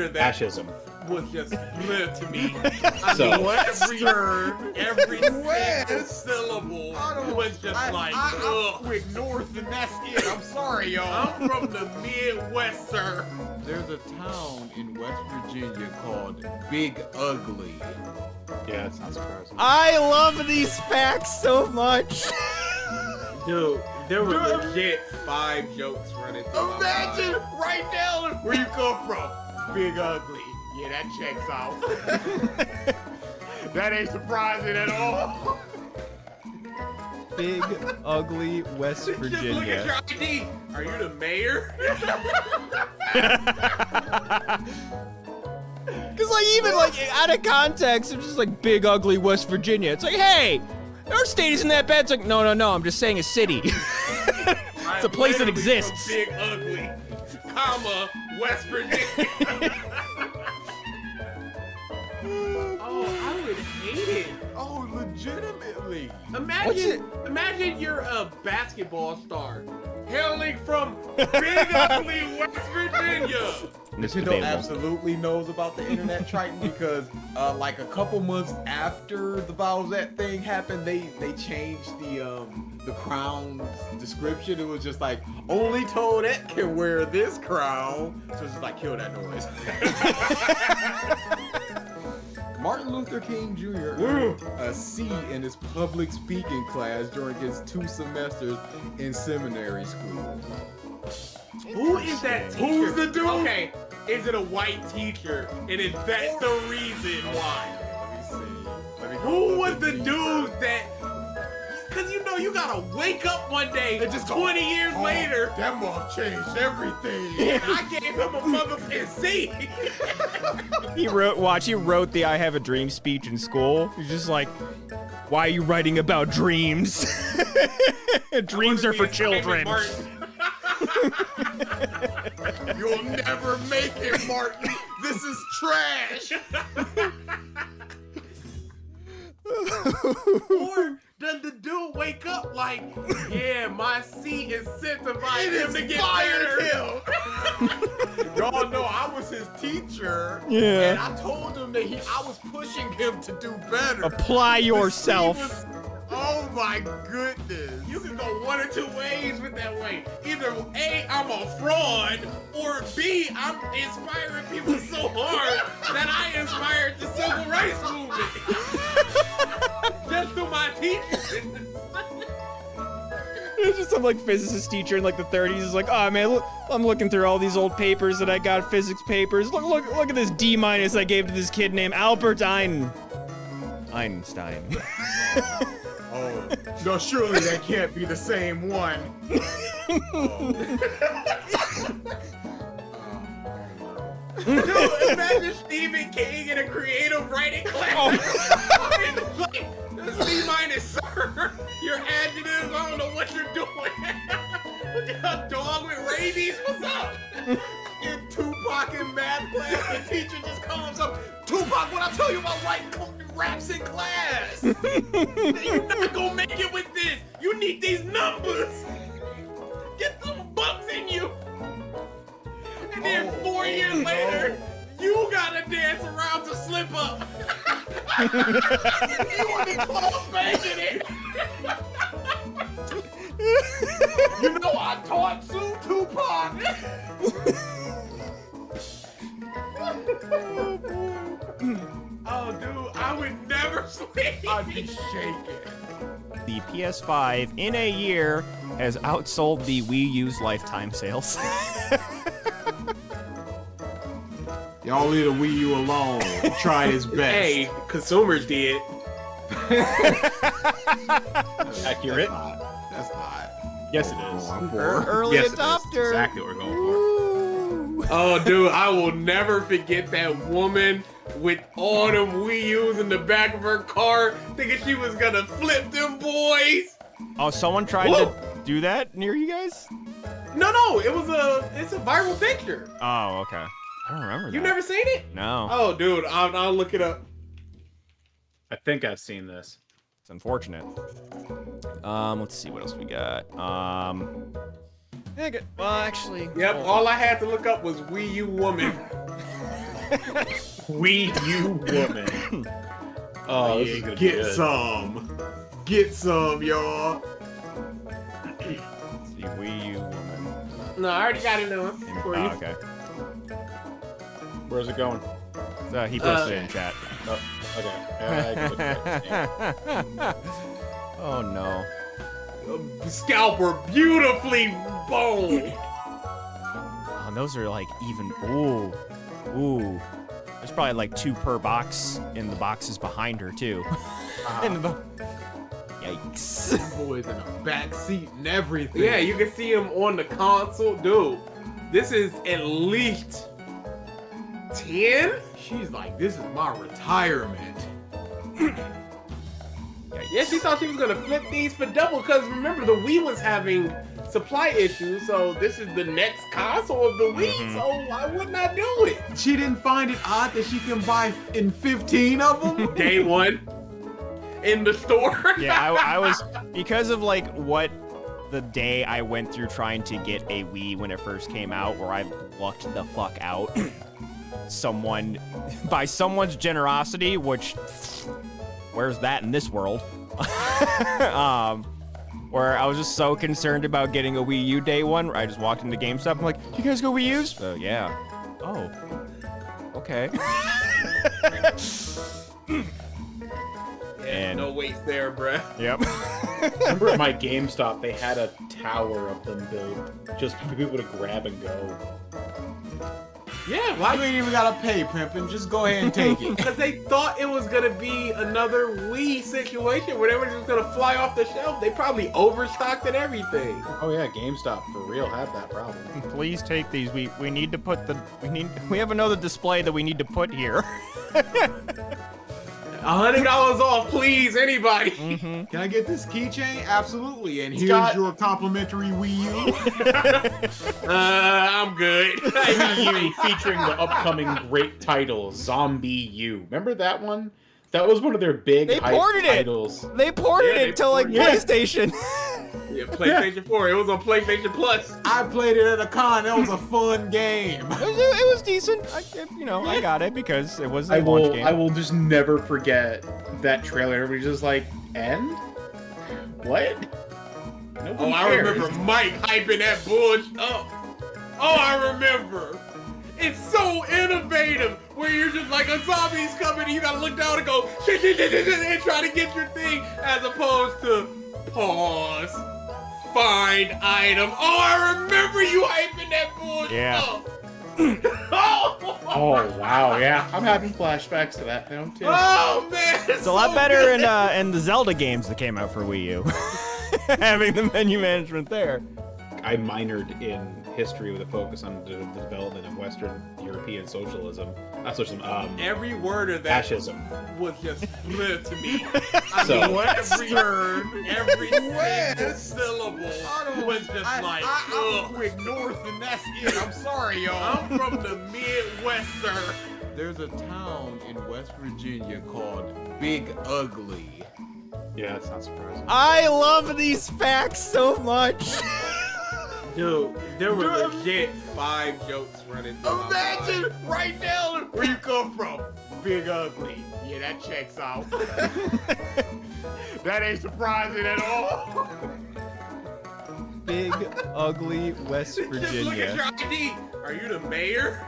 that Fascism. was just clear to me. So every single syllable was just I went north and that's it. I'm sorry, y'all. I'm from the Midwest, sir. There's a town in West Virginia called Big Ugly. yeah, it's not surprising. I love these facts so much. Dude, there were legit 5 jokes running through Imagine my mind. right now where you come from. Big Ugly. Yeah, that checks out. That ain't surprising at all. Big, ugly West Just look at Virginia. your ID. Are you the mayor? Cause like even like out of context, it's just like big, ugly West Virginia. It's like, hey, our state isn't that bad. It's like, no, I'm just saying a city. It's a place that exists. Big ugly, comma West Virginia. Oh, I would hate it. Oh, legitimately. Imagine you're a basketball star hailing from Big Ugly West Virginia. It's Nintendo debatable. absolutely knows about the internet Triton because like a couple months after the Bowsette thing happened, they changed the crown's description. It was just like, only Toadette can wear this crown. So it's just like, kill that noise. Martin Luther King Jr. earned a C in his public speaking class during his 2 semesters in seminary school. Who is that teacher? Who's the dude? Okay, is it a white teacher? And is that the reason why? Let me see. Let me go Who look was at the these. dude that? Cause you know you gotta wake up one day, It just 20 years Oh, later. That mom changed everything. And I gave him a motherfucking C. He wrote the I Have a Dream speech in school. He's just like, why are you writing about dreams? Dreams are for children. You'll never make it, Martin. This is trash. Or does the dude wake up like, yeah, my C incentivized him to get inspired better? Y'all know I was his teacher. Yeah. And I told him that I was pushing him to do better. Apply The C yourself. was- oh my goodness. You can go one or two ways with that way. Either A, I'm a fraud, or B, I'm inspiring people so hard that I inspired the civil rights movement. Just through my teaching. It's just some like physicist teacher in like the 30s is like, oh man, look, I'm looking through all these old papers that I got, physics papers. Look at this D- I gave to this kid named Albert Einstein. Oh, no, surely that can't be the same one. Dude, imagine Stephen King in a creative writing class. It's like, C-, sir. Your adjectives, I don't know what you're doing. A dog with rabies, what's up? In Tupac in math class, the teacher just comes up, Tupac, what I tell you about writing raps in class? You're not gonna make it with this. You need these numbers. Get some bucks in you. And then 4 years later, you gotta dance around to slip up. You want the club making it. You know I taught Sue Tupac. Oh, dude, I would never sleep. I'd be shaking. The PS5 in a year has outsold the Wii U's lifetime sales. Y'all leave the Wii U alone. Tried his best. Hey, consumers did. Accurate. That's not. Yes, it is. Going for. Early Yes, it is. adopter. Exactly what we're going for. Ooh. Oh, dude, I will never forget that woman with all them Wii U's in the back of her car, thinking she was gonna flip them boys. Oh, someone tried Whoa. to do that near you guys? No, it's a viral picture. Oh, okay. I don't remember that. You never seen it? No. Oh, dude, I'll look it up. I think I've seen this. It's unfortunate. Let's see what else we got. Well, actually. Yep, hold all I had to look up was Wii U woman. Wii U woman. Oh, this is gonna be Get good. some. Get some, y'all. The Wii U woman. No, I already got it on for you. Oh, okay. Where's it going? He posted it in chat. Oh, okay. I can look at it. Oh no. Scalper beautifully boned. Oh, and those are like even. Ooh. There's probably like 2 per box in the boxes behind her too. Yikes. That boy's in a back seat and everything. Yeah, you can see him on the console. Dude, this is at least 10? She's like, this is my retirement. Yeah, she thought she was gonna flip these for double, because remember, the Wii was having supply issues, so this is the next console of the Wii, so why wouldn't I do it? She didn't find it odd that she can buy in 15 of them? Day one in the store. Yeah, I was, because of like what the day I went through trying to get a Wii when it first came out, where I lucked the fuck out. By someone's generosity, which, where's that in this world? Where I was just so concerned about getting a Wii U day one, where I just walked into GameStop. I'm like, you guys go Wii U's? Yeah. Oh. Okay. And no waste there, bruh. Yep. Remember at my GameStop, they had a tower of them built just for people to grab and go. Yeah, You why? ain't even gotta pay, Pimpin'. Just go ahead and take it. Because they thought it was gonna be another Wii situation where they were just gonna fly off the shelf. They probably overstocked and everything. Oh yeah, GameStop for real had that problem. Please take these. We need to put we have another display that we need to put here. $100 off, please, anybody. Can I get this keychain? Absolutely. And here's Scott- your complimentary Wii U. I'm good. Wii U featuring the upcoming great title, Zombie U. Remember that one? That was one of their big They hype ported it. titles. They ported Yeah, they it to like ported it. PlayStation. Yeah, PlayStation 4. It was on PlayStation Plus. I played it at a con. That was a fun game. It was decent. I got it because it was a I launch game. will just never forget that trailer. Everybody's just like, end? What? Nobody Oh, I cares. remember Mike hyping that bullshit up. Oh, I remember. It's so innovative where you're just like, a zombie's coming and you gotta look down and go, shit, and try to get your thing, as opposed to pause, find item. Oh, I remember you hyping that bullshit Yeah. up. Oh, Oh wow, yeah. I'm having flashbacks to that now too. oh man. It's a lot better in the Zelda games that came out for Wii U. Having the menu management there. I minored in history with a focus on the development of Western European socialism. Not socialism, Every word of that fascism. was just clear to me. I So- mean, every single syllable was just like, I'm ugh. quick north and that's it. I'm sorry, y'all. I'm from the Midwest, sir. There's a town in West Virginia called Big Ugly. Yeah, that's not surprising. I love these facts so much. Dude, there were legit 5 jokes running through my Imagine mind. right now where you come from. Big Ugly. Yeah, that checks out. That ain't surprising at all. Big, ugly West Just look at Virginia. your ID. Are you the mayor?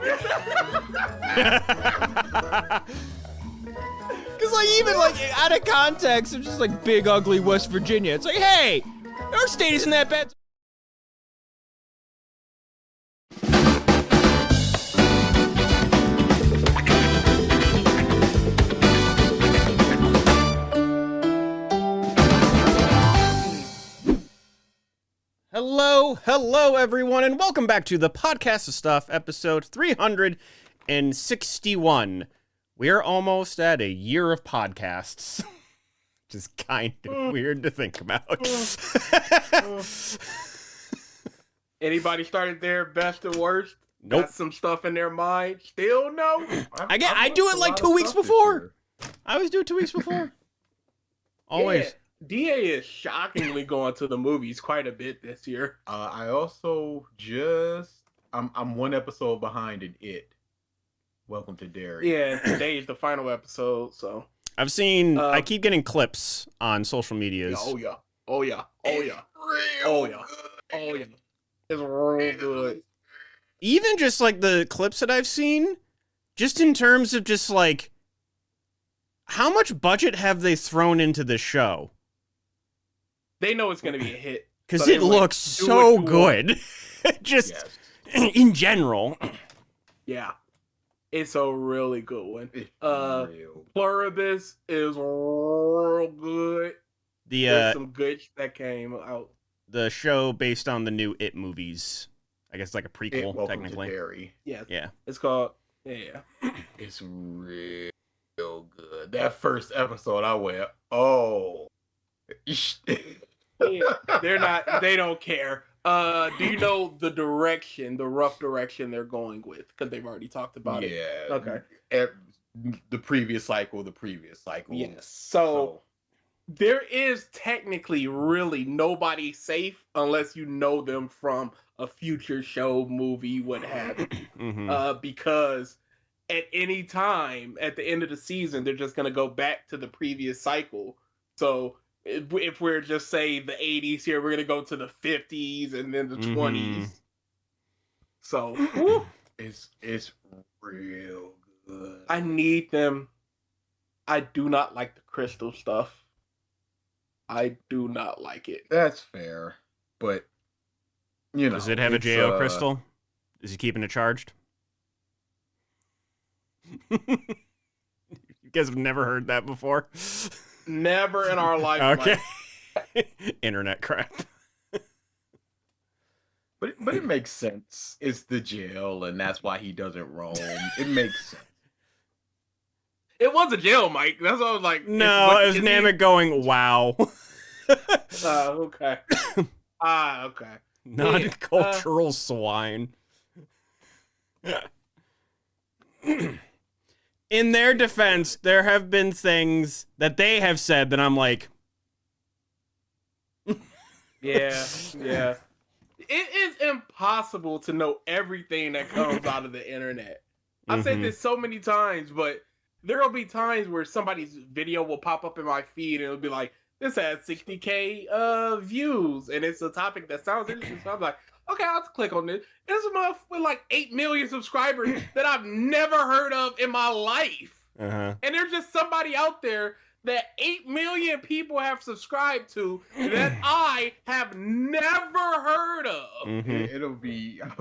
Because like even like out of context, it's just like big, ugly West Virginia. It's like, hey, our state isn't that bad. Hello everyone, and welcome back to the Podcast of Stuff, episode 361. We're almost at a year of podcasts, which is kind of weird to think about. Anybody started their best and worst? Nope. Got some stuff in their mind? Still no? I do it like 2 weeks before. I always do it 2 weeks before. Always. Yeah, DA is shockingly going to the movies quite a bit this year. I also I'm one episode behind in It. Welcome to Derry. Yeah, today is the final episode, so. I've seen. I keep getting clips on social medias. Oh yeah. Oh yeah. Oh yeah. Oh yeah. Oh yeah. It's real good. Even just like the clips that I've seen, just in terms of just like how much budget have they thrown into this show? They know it's gonna be a hit. Because So it they like, looks do so what you good. Just in general. Yeah. It's a really good one. It's real. Pluribus is real good. There's some good that came out. The show based on the new It movies. I guess it's like a prequel, Welcome technically. to Derry. Yeah. Yeah. It's called yeah. It's real good. That first episode, I went, oh. Yeah. They don't care. Do you know the rough direction they're going with? Because they've already talked about it. Yeah. Okay. The previous cycle. Yes. So there is technically really nobody safe unless you know them from a future show, movie, what have you. Mm-hmm. Because at any time at the end of the season, they're just going to go back to the previous cycle. So if we're just say the 80s here, we're going to go to the 50s and then the 20s. So whew, it's real good. I need them. I do not like the crystal stuff. I do not like it. That's fair, but you know, Does it have a JO crystal? Is he keeping it charged? You guys have never heard that before? Never in our life. Okay. Internet crap. But it makes sense. It's the jail, and that's why he doesn't roam. It makes sense. It was a jail, Mike. That's what I was like. No, it was Namek going, wow. Okay. Okay. Not Yeah, cultural swine. In their defense, there have been things that they have said that I'm like, Yeah. It is impossible to know everything that comes out of the internet. I've said this so many times, but there will be times where somebody's video will pop up in my feed and it'll be like, this has 60K views, and it's a topic that sounds interesting. So I'm like, okay, I'll click on this. There's a month with like 8 million subscribers that I've never heard of in my life. uh-huh. And there's just somebody out there that 8 million people have subscribed to that I have never heard of. I'll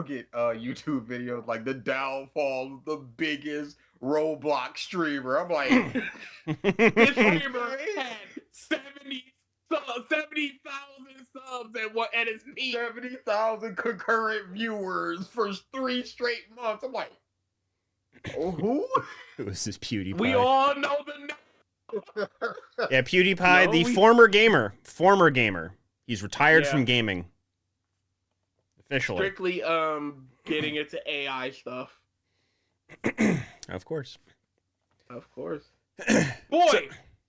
get YouTube videos like the downfall of the biggest Roblox streamer. I'm like, This streamer had 70,000 subs at its peak. 70,000 concurrent viewers for 3 straight months. I'm like, oh, who? Who is this PewDiePie? We all know the name. Yeah, PewDiePie, No, the we- former gamer. He's retired Yeah. from gaming. Officially. Strictly getting into AI stuff. Of course. Of course. Boy,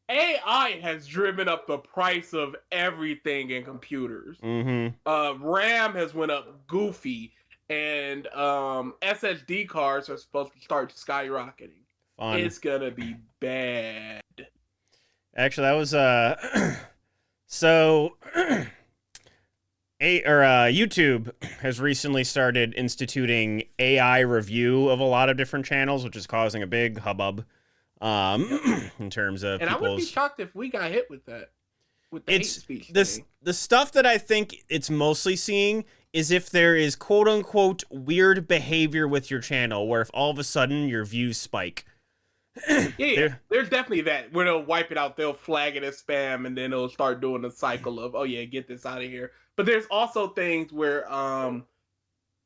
AI has driven up the price of everything in computers. Mm-hmm. RAM has went up goofy, and SSD cards are supposed to start skyrocketing. Fun. It's gonna be bad. Actually, that was so YouTube has recently started instituting AI review of a lot of different channels, which is causing a big hubbub in terms of And I wouldn't be people's. shocked if we got hit with that. With the hate It's speech this thing. the stuff that I think it's mostly seeing is if there is quote unquote weird behavior with your channel, where if all of a sudden your views spike. Yeah, there's definitely that where they'll wipe it out, they'll flag it as spam, and then it'll start doing the cycle of, oh yeah, get this out of here. But there's also things where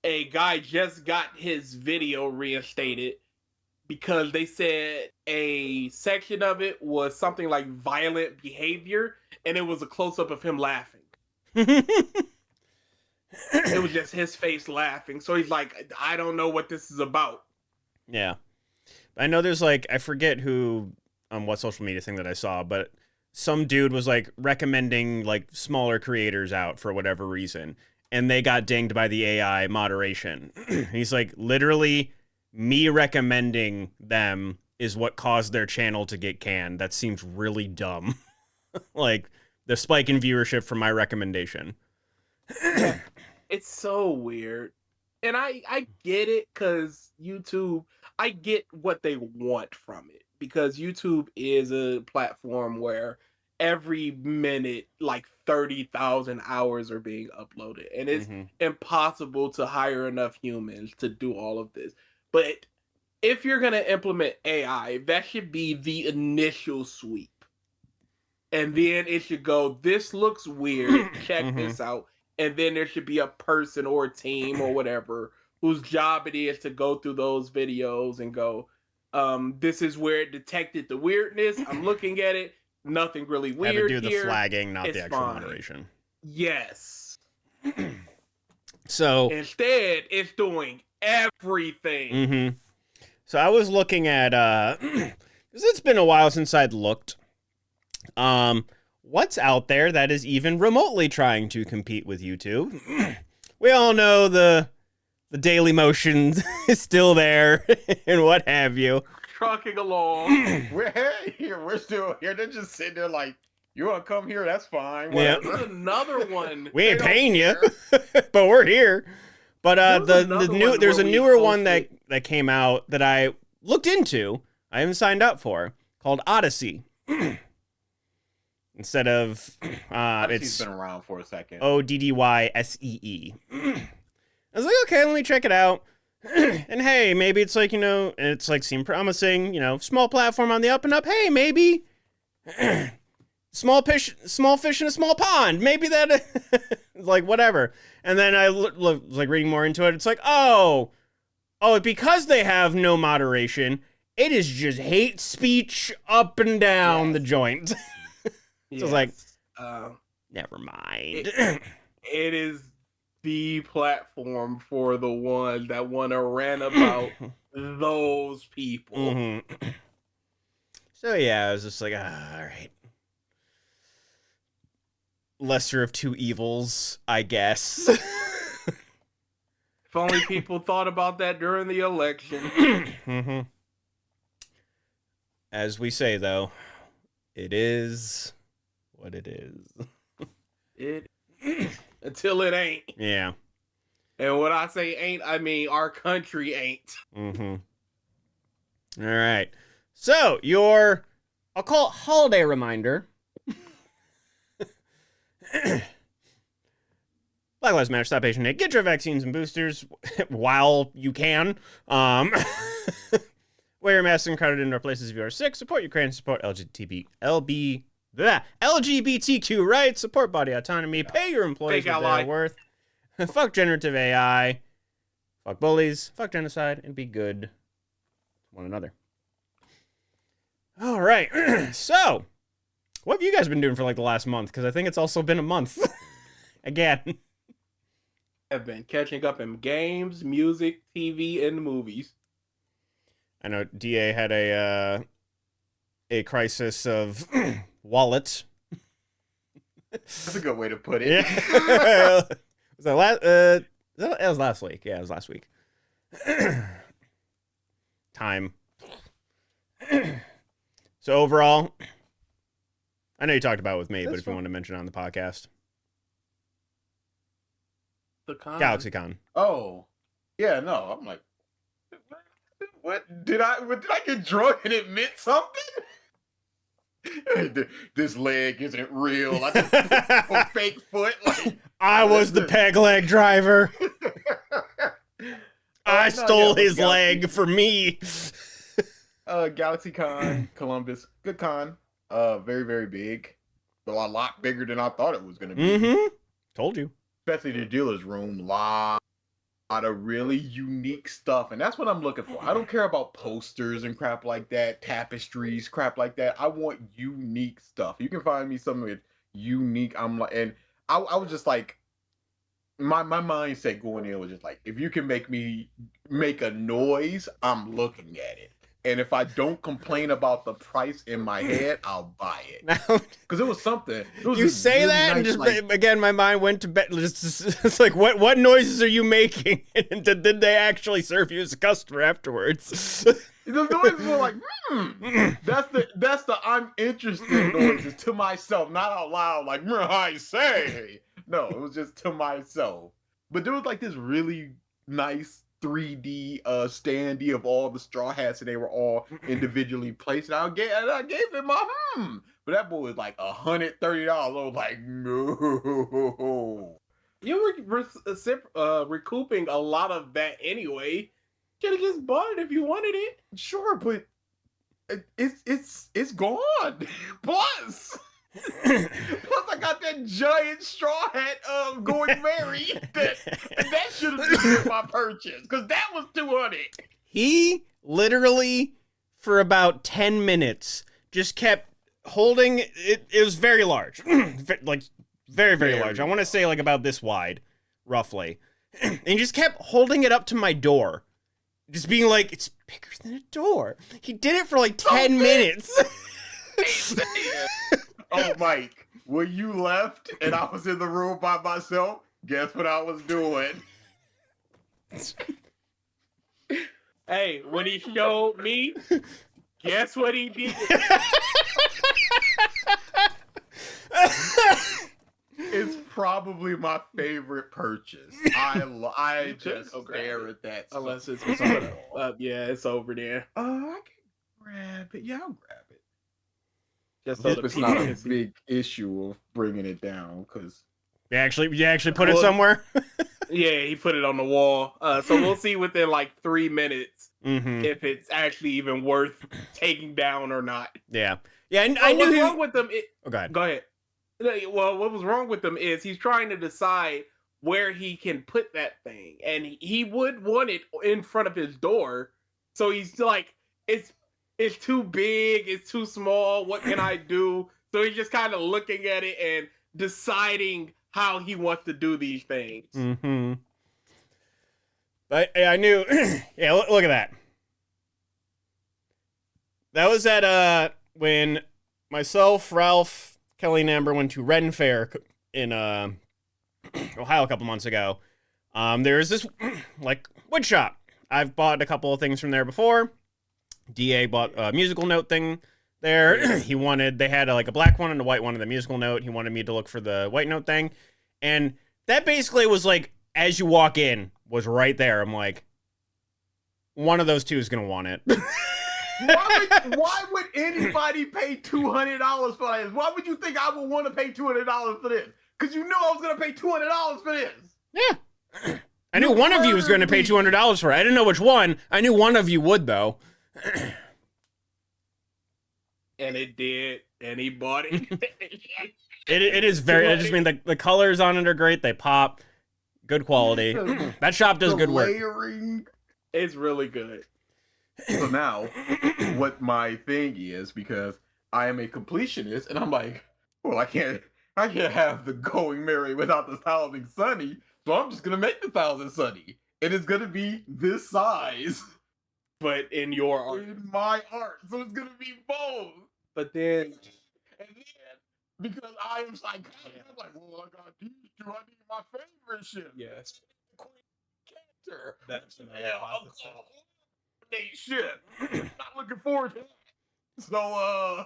a guy just got his video reinstated because they said a section of it was something like violent behavior, and it was a close-up of him laughing. It was just his face laughing. So he's like, I don't know what this is about. Yeah. I know there's like, I forget who, on what social media thing that I saw, but some dude was like recommending like smaller creators out for whatever reason. And they got dinged by the AI moderation. He's like, literally, me recommending them is what caused their channel to get canned. That seems really dumb. Like, the spike in viewership from my recommendation. It's so weird. And I get it because YouTube, I get what they want from it. Because YouTube is a platform where every minute, like 30,000 hours are being uploaded. And it's impossible to hire enough humans to do all of this. But if you're going to implement AI, that should be the initial sweep. And then it should go, this looks weird, check this out. And then there should be a person or a team or whatever whose job it is to go through those videos and go, this is where it detected the weirdness. I'm looking at it. Nothing really weird Have to do here. the flagging, not It's the actual fine. moderation. Yes. So instead, it's doing everything. So I was looking at, because it's been a while since I'd looked. What's out there that is even remotely trying to compete with YouTube? We all know the Daily Motion is still there and what have you. Trucking along. We're still here. They're just sitting there like, you want to come here? That's fine. Yeah. There's another one. We ain't They don't paying you, care. but we're here. But There's another one there's a where we newer one posted- that came out that I looked into. I haven't signed up for, called Odyssey. Instead of Odyssey's it's been around for a second. ODDYSEE. I was like, okay, let me check it out. And hey, maybe it's like, and it's like seemed promising, small platform on the up and up. Hey, maybe small fish in a small pond. Maybe that, like, whatever. And then I was like reading more into it. It's like, oh, because they have no moderation, it is just hate speech up and down the joint. So it's like, never mind. It is the platform for the ones that want to rant about those people. So yeah, I was just like, all right. Lesser of two evils, I guess. If only people thought about that during the election. As we say, though, it is what it is. Until it ain't. Yeah. And when I say ain't, I mean our country ain't. All right. So, I'll call it holiday reminder. Black Lives Matter, stop Asian hate, get your vaccines and boosters while you can. Wear your mask in crowded indoor places if you are sick. Support Ukraine. Support LGBTQ rights. Support body autonomy. Pay your employees what they're worth. Fuck generative AI. Fuck bullies. Fuck genocide. And be good to one another. All right. So, what have you guys been doing for like the last month? Because I think it's also been a month. Again. I've been catching up in games, music, TV, and movies. I know DA had a crisis of wallet. That's a good way to put it. Yeah. Was that last? That was last week. Yeah, it was last week. Time. So overall, I know you talked about it with me, but if you want to mention it on the podcast, The con. GalaxyCon. Oh, yeah. No, I'm like, what did I get drunk and it meant something? This leg isn't real. I just a fake foot. Like, I was the peg leg driver. I stole his leg for me. GalaxyCon, Columbus, good con. Very, very big, but a lot bigger than I thought it was gonna be. Told you. Especially the dealer's room, lot of really unique stuff, and that's what I'm looking for. I don't care about posters and crap like that, tapestries, crap like that. I want unique stuff. You can find me something with unique. I'm like, and I was just like, my mindset going in was just like, if you can make me make a noise, I'm looking at it. and if I don't complain about the price in my head, I'll buy it. Now, Because it was something. It was you this say really that, and nice, just like, again, my mind went to bed. It's like, what noises are you making? And did they actually serve you as a customer afterwards? the noises were like, That's the I'm interested noises to myself, not out loud, like, I say. No, it was just to myself. But there was like this really nice 3D standee of all the straw hats, and they were all individually placed. And I gave it my but that boy was like $130. I was like, no. You were recouping a lot of that anyway. Could have just bought it if you wanted it. Sure, but it's gone. Plus, I got that giant straw hat of Going Merry. That should have been my purchase, because that was $200. He literally, for about 10 minutes, just kept holding it. It was very large, like very, very large. I want to say like about this wide, roughly. And he just kept holding it up to my door, just being like, "It's bigger than a door." He did it for like 10 minutes. Oh, Mike, when you left and I was in the room by myself, guess what I was doing? Hey, when he showed me, guess what he did? It's probably my favorite purchase. I just stare at that. Unless stuff. it's yeah, it's over there. I can grab it. Yeah, I'll grab it. Just Hope it's not a big issue of bringing it down, because You actually put it somewhere? Yeah, he put it on the wall. So we'll see within like 3 minutes if it's actually even worth taking down or not. Yeah. Yeah, and I knew what's wrong with them. Oh, go ahead. Go ahead. Well, what was wrong with him is he's trying to decide where he can put that thing, and he would want it in front of his door. So he's like, it's too big, it's too small. What can I do? So he's just kind of looking at it and deciding how he wants to do these things. Mm-hmm. But I knew. Yeah, look at that. That was at when myself, Ralph, Kelly, and Amber went to Ren Fair in Ohio a couple months ago. There's this like wood shop. I've bought a couple of things from there before. DA bought a musical note thing there. They had like a black one and a white one of the musical note. He wanted me to look for the white note thing. And that basically was like, as you walk in, was right there. I'm like, one of those two is going to want it. why would anybody pay $200 for this? Why would you think I would want to pay $200 for this? Because you knew I was going to pay $200 for this. Yeah. I knew one of you was going to pay $200 for it. I didn't know which one. I knew one of you would, though. And it did, and he bought it. It is very. I just mean the colors on it are great. They pop, good quality. That shop does good work. Layering. It's really good. So now, what my thing is, because I am a completionist, and I'm like, well, I can't have the Going Merry without the Thousand Sunny, so I'm just gonna make the Thousand Sunny, and it's gonna be this size. But in your art. In my art, so it's gonna be both. But then, and then because I am psychotic, I'm like, well, I got these two. I need my favorite shit. yes, Queen Cancer. that's Shit. Not looking forward to that. So,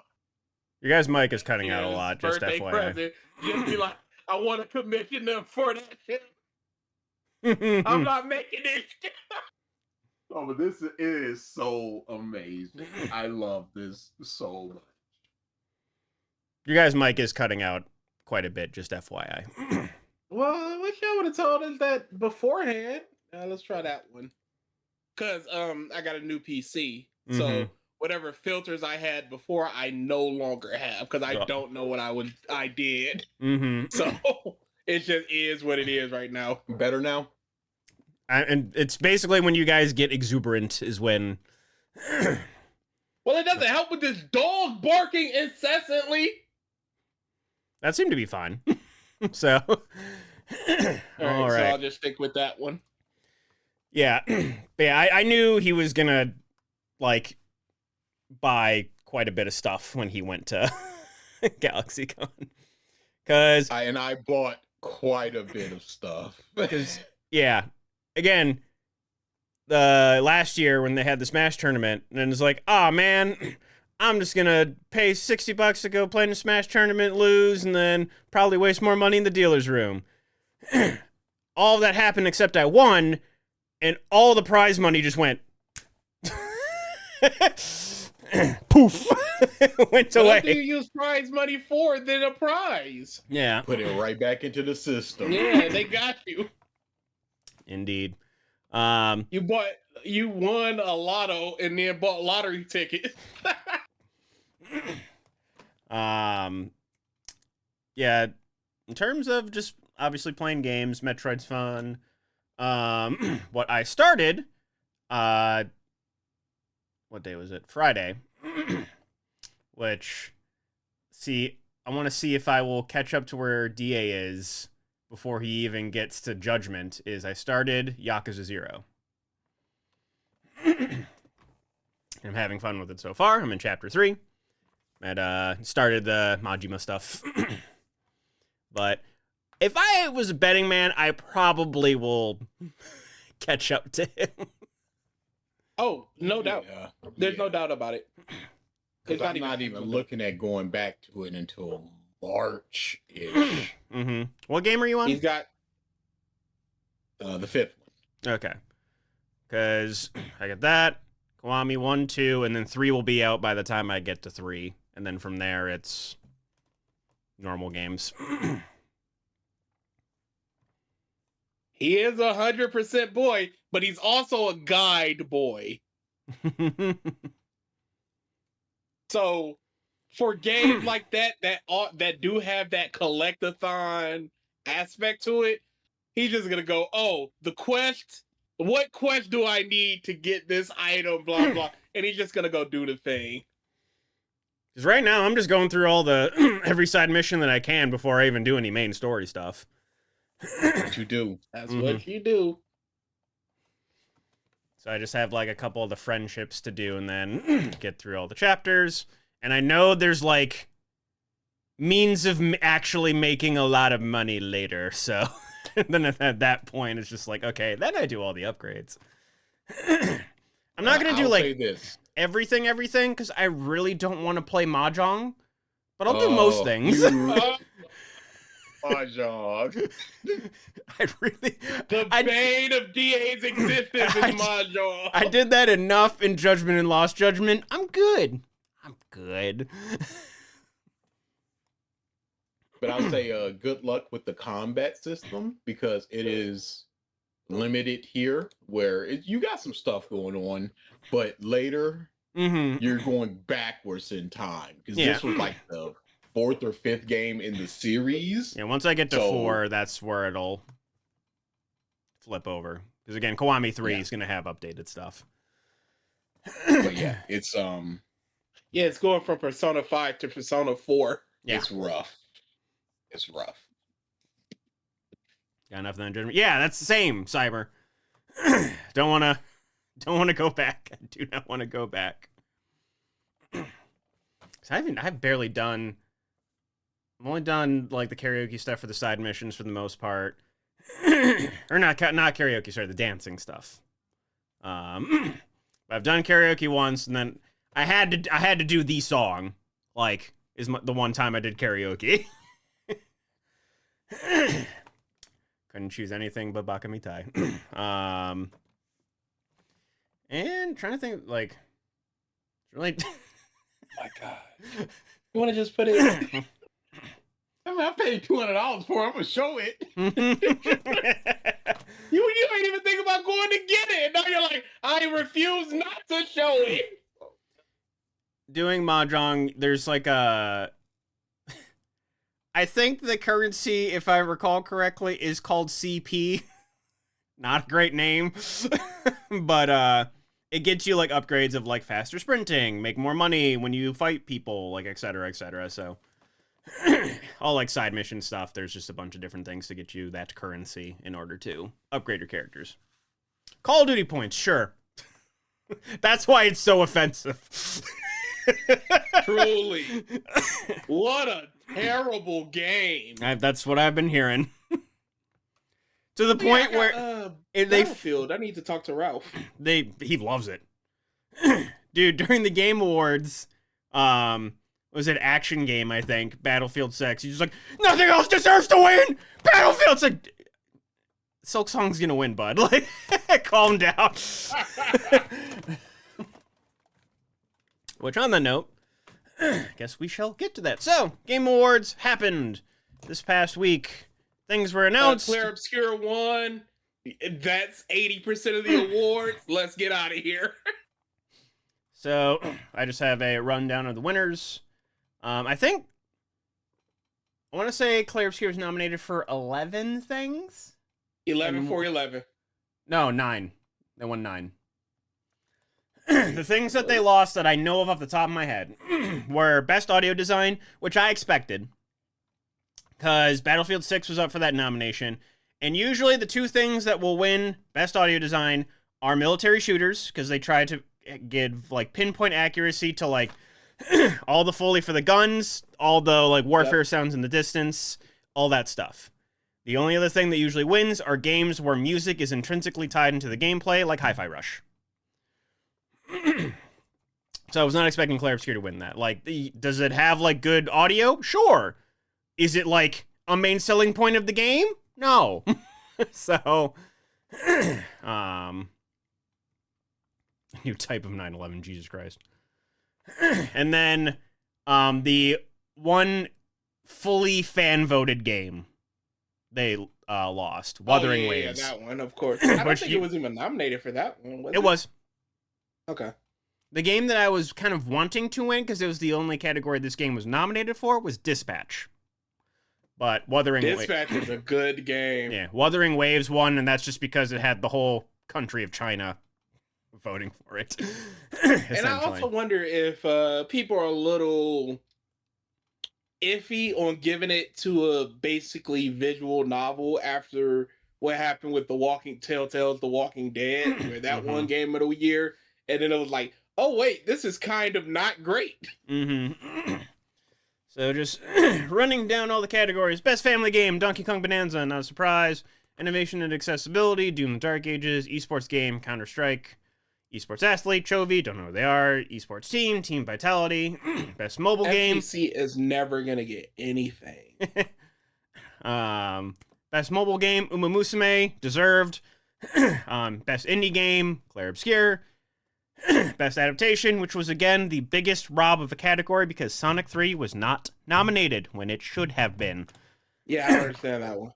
Your guys' mic is cutting out a lot, just birthday FYI. present. Just be like, I want to commission them for that shit. I'm not making this shit. oh, but it is so amazing. I love this so much. Your guys' mic is cutting out quite a bit, just FYI. Well, I wish y'all would have told us that beforehand. Let's try that one. Cause I got a new PC, so whatever filters I had before, I no longer have because I don't know what I did. So it just is what it is right now. Better now. And it's basically when you guys get exuberant is when. Well, it doesn't help with this dog barking incessantly. That seemed to be fine. So. All right, So I'll just stick with that one. Yeah. But yeah, I knew he was gonna, like, buy quite a bit of stuff when he went to GalaxyCon. Because I bought quite a bit of stuff. yeah, again, the last year when they had the Smash tournament, and it's like, oh man, I'm just gonna pay $60 to go play in the Smash tournament, lose, and then probably waste more money in the dealer's room. All of that happened except I won, and all the prize money just went poof, went What away. do you use prize money for than a prize? Yeah, Put it right back into the system. Yeah, they got you. indeed. You won a lotto and then bought lottery tickets. Yeah, in terms of just obviously playing games, Metroid's fun. What I started, what day was it? Friday. Which, I want to see if I will catch up to where DA is before he even gets to Judgment. I started Yakuza 0. I'm having fun with it so far. I'm in chapter 3. And started the Majima stuff. But if I was a betting man, I probably will catch up to him. Oh, no doubt. Yeah. There's no doubt about it. Because I'm not even looking at going back to it until March-ish. Mm-hmm. What game are you on? He's got The fifth one. Okay. Because I get that. Kiwami 1, 2, and then 3 will be out by the time I get to 3. And then from there, it's normal games. He is 100% boy, but he's also a guide boy. So for games like that do have that collectathon aspect to it, he's just gonna go, oh, the quest. What quest do I need to get this item? Blah blah, and he's just gonna go do the thing. Because right now, I'm just going through all the every side mission that I can before I even do any main story stuff. What you do. That's what you do. So I just have like a couple of the friendships to do and then get through all the chapters. And I know there's like means of actually making a lot of money later. So then at that point, it's just like, okay, then I do all the upgrades. I'm not going to do I'll say like this. everything, because I really don't want to play Mahjong. But I'll do most things. Mahjong. I really... The bane of DA's existence is Mahjong. I did that enough in Judgment and Lost Judgment. I'm good. But I'll say good luck with the combat system because it is limited here where you got some stuff going on, but later you're going backwards in time because this was like the 4th or 5th game in the series. Yeah, once I get to 4, that's where it'll flip over. Because again, Kiwami 3 is going to have updated stuff. But yeah, it's it's going from Persona 5 to Persona 4. Yeah. It's rough. It's rough. Got enough of that. Yeah, that's the same, Cyber. Don't want to go back. I do not want to go back. I've barely done... I've only done like the karaoke stuff for the side missions for the most part. Or not karaoke, sorry, the dancing stuff. I've done karaoke once, and then I had to do the song. Like, the one time I did karaoke. Couldn't choose anything but Baka Mitai. And trying to think, like, really. My God, you want to just put it? I mean, I paid $200 for it. I'm gonna show it. You ain't even think about going to get it. Now you're like, I refuse not to show it. Doing Mahjong, there's like a... I think the currency, if I recall correctly, is called CP. Not a great name. But it gets you like upgrades of like faster sprinting, make more money when you fight people, like etc. etc. So all like side mission stuff, there's just a bunch of different things to get you that currency in order to upgrade your characters. Call of Duty points, sure. That's why it's so offensive. Truly. What a terrible game. That's what I've been hearing. To the point where they Battlefield. I need to talk to Ralph. he loves it. Dude, during the Game Awards, was it Action Game, I think, Battlefield 6. He's just like, nothing else deserves to win! Battlefield's like, Silk Song's gonna win, bud. Like, calm down. Which, on that note, I guess we shall get to that. So, Game Awards happened this past week. Things were announced. Clair Obscur won. That's 80% of the awards. Let's get out of here. So, I just have a rundown of the winners. I want to say Clair Obscur was nominated for 11 things? 11 for 11. No, 9. They won 9. The things that they lost that I know of off the top of my head were Best Audio Design, which I expected, because Battlefield 6 was up for that nomination. And usually the two things that will win Best Audio Design are military shooters, because they try to give, like, pinpoint accuracy to, like, all the Foley for the guns, all the, like, warfare sounds in the distance, all that stuff. The only other thing that usually wins are games where music is intrinsically tied into the gameplay, like Hi-Fi Rush. So I was not expecting Clair Obscur to win that. Like, does it have, like, good audio? Sure. Is it, like, a main selling point of the game? No. So, new type of 9/11, Jesus Christ. And then, the one fully fan-voted game they lost, Wuthering Waves. Yeah, that one, of course. I don't think it was even nominated for that one, was it? It was. Okay. The game that I was kind of wanting to win, because it was the only category this game was nominated for, was Dispatch. But Dispatch was a good game. Yeah, Wuthering Waves won, and that's just because it had the whole country of China voting for it. And I also wonder if people are a little iffy on giving it to a basically visual novel after what happened with Telltale's The Walking Dead, where that one game of the year, and then it was like, oh wait, this is kind of not great. So just running down all the categories. Best Family Game, Donkey Kong Bonanza, not a surprise. Innovation and Accessibility, Doom the Dark Ages. Esports Game, Counter-Strike. Esports Athlete, Chovy, don't know who they are. Esports Team, Team Vitality. Best Mobile Game. FGC is never going to get anything. Best Mobile Game, Uma Musume, deserved. Best Indie Game, Clair Obscur. Best Adaptation, which was again the biggest rob of a category because Sonic 3 was not nominated when it should have been. Yeah, I understand that one.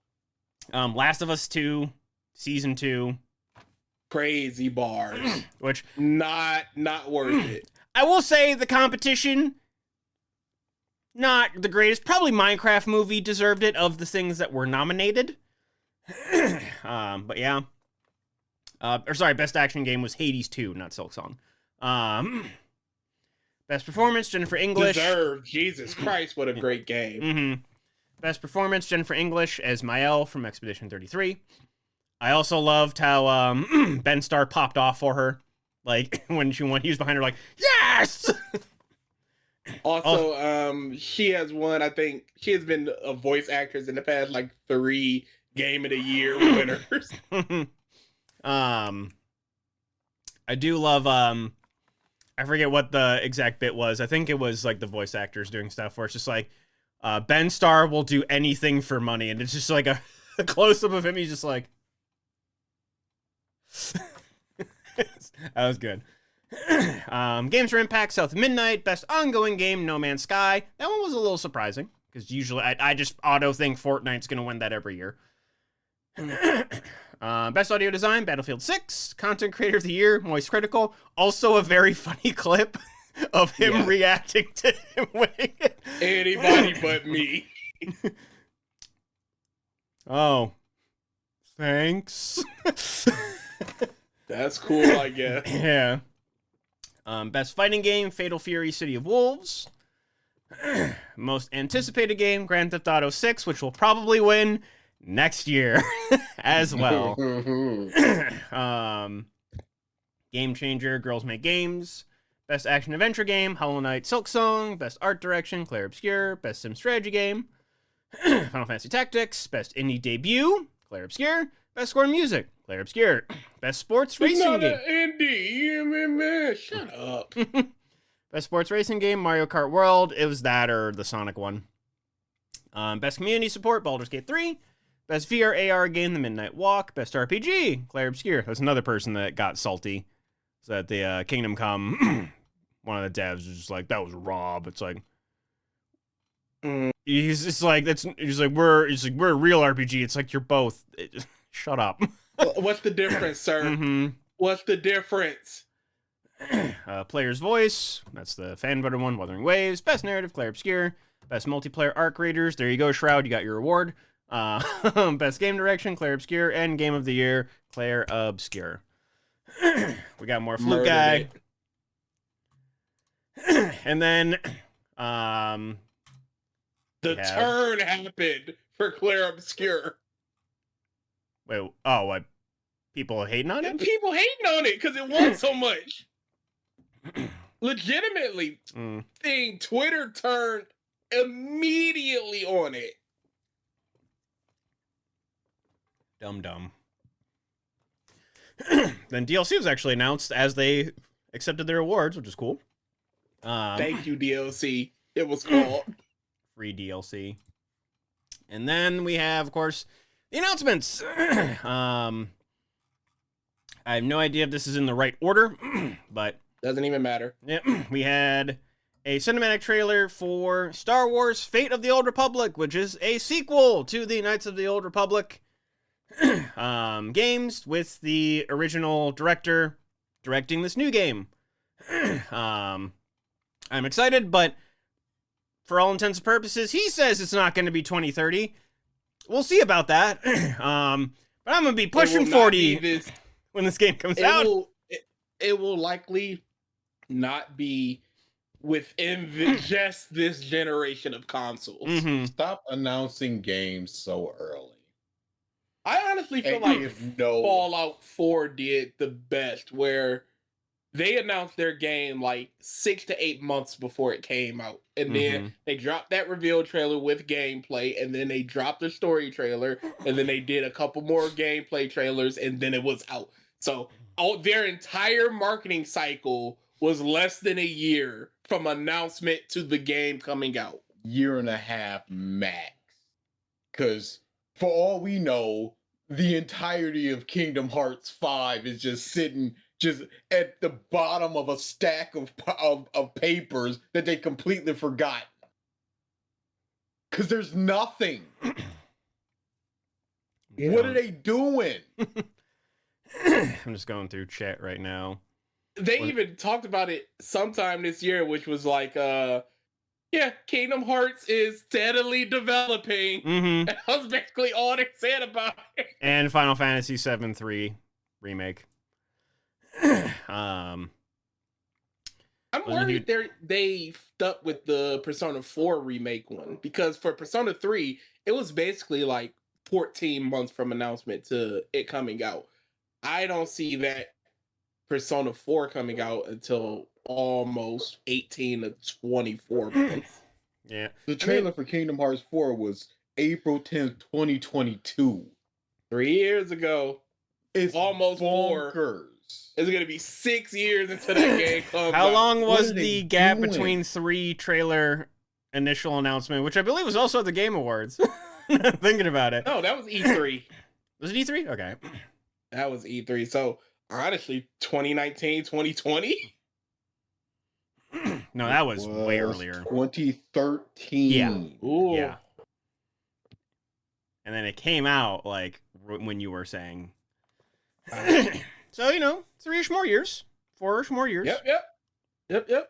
Last of Us 2, Season 2. Crazy bars. Which not worth it. I will say the competition, not the greatest. Probably Minecraft Movie deserved it of the things that were nominated. But yeah. Best Action Game was Hades 2, not Silk Song. Best Performance, Jennifer English. Deserved. Jesus Christ, what a great game. Best Performance, Jennifer English as Mael from Expedition 33. I also loved how Ben Starr popped off for her. Like, when he was behind her, like, yes! Also, she has won, I think, she has been a voice actress in the past, like, 3 Game of the Year winners. I do love, I forget what the exact bit was. I think it was, like, the voice actors doing stuff where it's just like, Ben Starr will do anything for money, and it's just like a close-up of him, he's just like... That was good. Games for Impact, South of Midnight. Best Ongoing Game, No Man's Sky. That one was a little surprising, because usually I just auto think Fortnite's going to win that every year. Best Audio Design, Battlefield 6. Content Creator of the Year, Moist Critical. Also a very funny clip of him reacting to him winning it. Anybody but me. Oh. Thanks. That's cool, I guess. Yeah. Best Fighting Game, Fatal Fury, City of Wolves. Most Anticipated Game, Grand Theft Auto 6, which will probably win next year as well. Game Changer, Girls Make Games. Best Action Adventure Game, Hollow Knight Silksong. Best Art Direction, Clair Obscur. Best Sim Strategy Game, Final Fantasy Tactics. Best Indie Debut, Clair Obscur. Best Score in Music, Clair Obscur. Best Sports Racing Game. Indie. Shut up. Best Sports Racing Game, Mario Kart World. It was that or the Sonic one. Best Community Support, Baldur's Gate 3. Best VR AR Game, The Midnight Walk. Best RPG, Clair Obscur. That's another person that got salty. So at the Kingdom Come, one of the devs was just like, that was Rob. It's like, he's just like, we're a real RPG. It's like, you're both. Shut up. What's the difference, sir? Mm-hmm. What's the difference? Player's Voice, that's the fan voted one, Wuthering Waves. Best Narrative, Clair Obscur. Best Multiplayer Arc Raiders, there you go, Shroud, you got your award. Best Game Direction, Clair Obscur. And Game of the Year, Clair Obscur. We got more Flute Guy. And then, the turn happened for Clair Obscur. Wait, oh, what? People hating on it? And people hating on it because it won so much. Legitimately, Twitter turned immediately on it. Dumb. Then DLC was actually announced as they accepted their awards, which is cool. Thank you, DLC. It was called free DLC. And then we have, of course, the announcements. I have no idea if this is in the right order, but doesn't even matter. Yeah, we had a cinematic trailer for Star Wars Fate of the Old Republic, which is a sequel to the Knights of the Old Republic games, with the original director directing this new game. I'm excited, but for all intents and purposes, he says it's not going to be 2030. We'll see about that. But I'm going to be pushing 40 when this game comes out. It will likely not be within just this generation of consoles. Mm-hmm. Stop announcing games so early. I honestly feel like Fallout 4 did the best, where they announced their game like 6 to 8 months before it came out. And then they dropped that reveal trailer with gameplay, and then they dropped the story trailer, and then they did a couple more gameplay trailers, and then it was out. So their entire marketing cycle was less than a year from announcement to the game coming out. Year and a half max. Because for all we know, the entirety of Kingdom Hearts 5 is just sitting just at the bottom of a stack of papers that they completely forgot. Because there's nothing. What are they doing? I'm just going through chat right now. They even talked about it sometime this year, which was like, Kingdom Hearts is steadily developing. Mm-hmm. That was basically all they said about it. And Final Fantasy VII 3 remake. I'm worried they stuck with the Persona 4 remake one, because for Persona 3, it was basically like 14 months from announcement to it coming out. I don't see that Persona 4 coming out until almost 18 to 24 months. Yeah. The trailer for Kingdom Hearts 4 was April 10th, 2022. 3 years ago. It's almost bonkers. 4. It's going to be 6 years until that game comes out. How long was the gap between 3 trailer initial announcement, which I believe was also at the Game Awards? Thinking about it. No, that was E3. Was it E3? Okay. That was E3. So, honestly, 2019, 2020? No, that was way earlier. 2013. Yeah. Ooh. Yeah. And then it came out, like, when you were saying. So, 3-ish more years. 4-ish more years. Yep.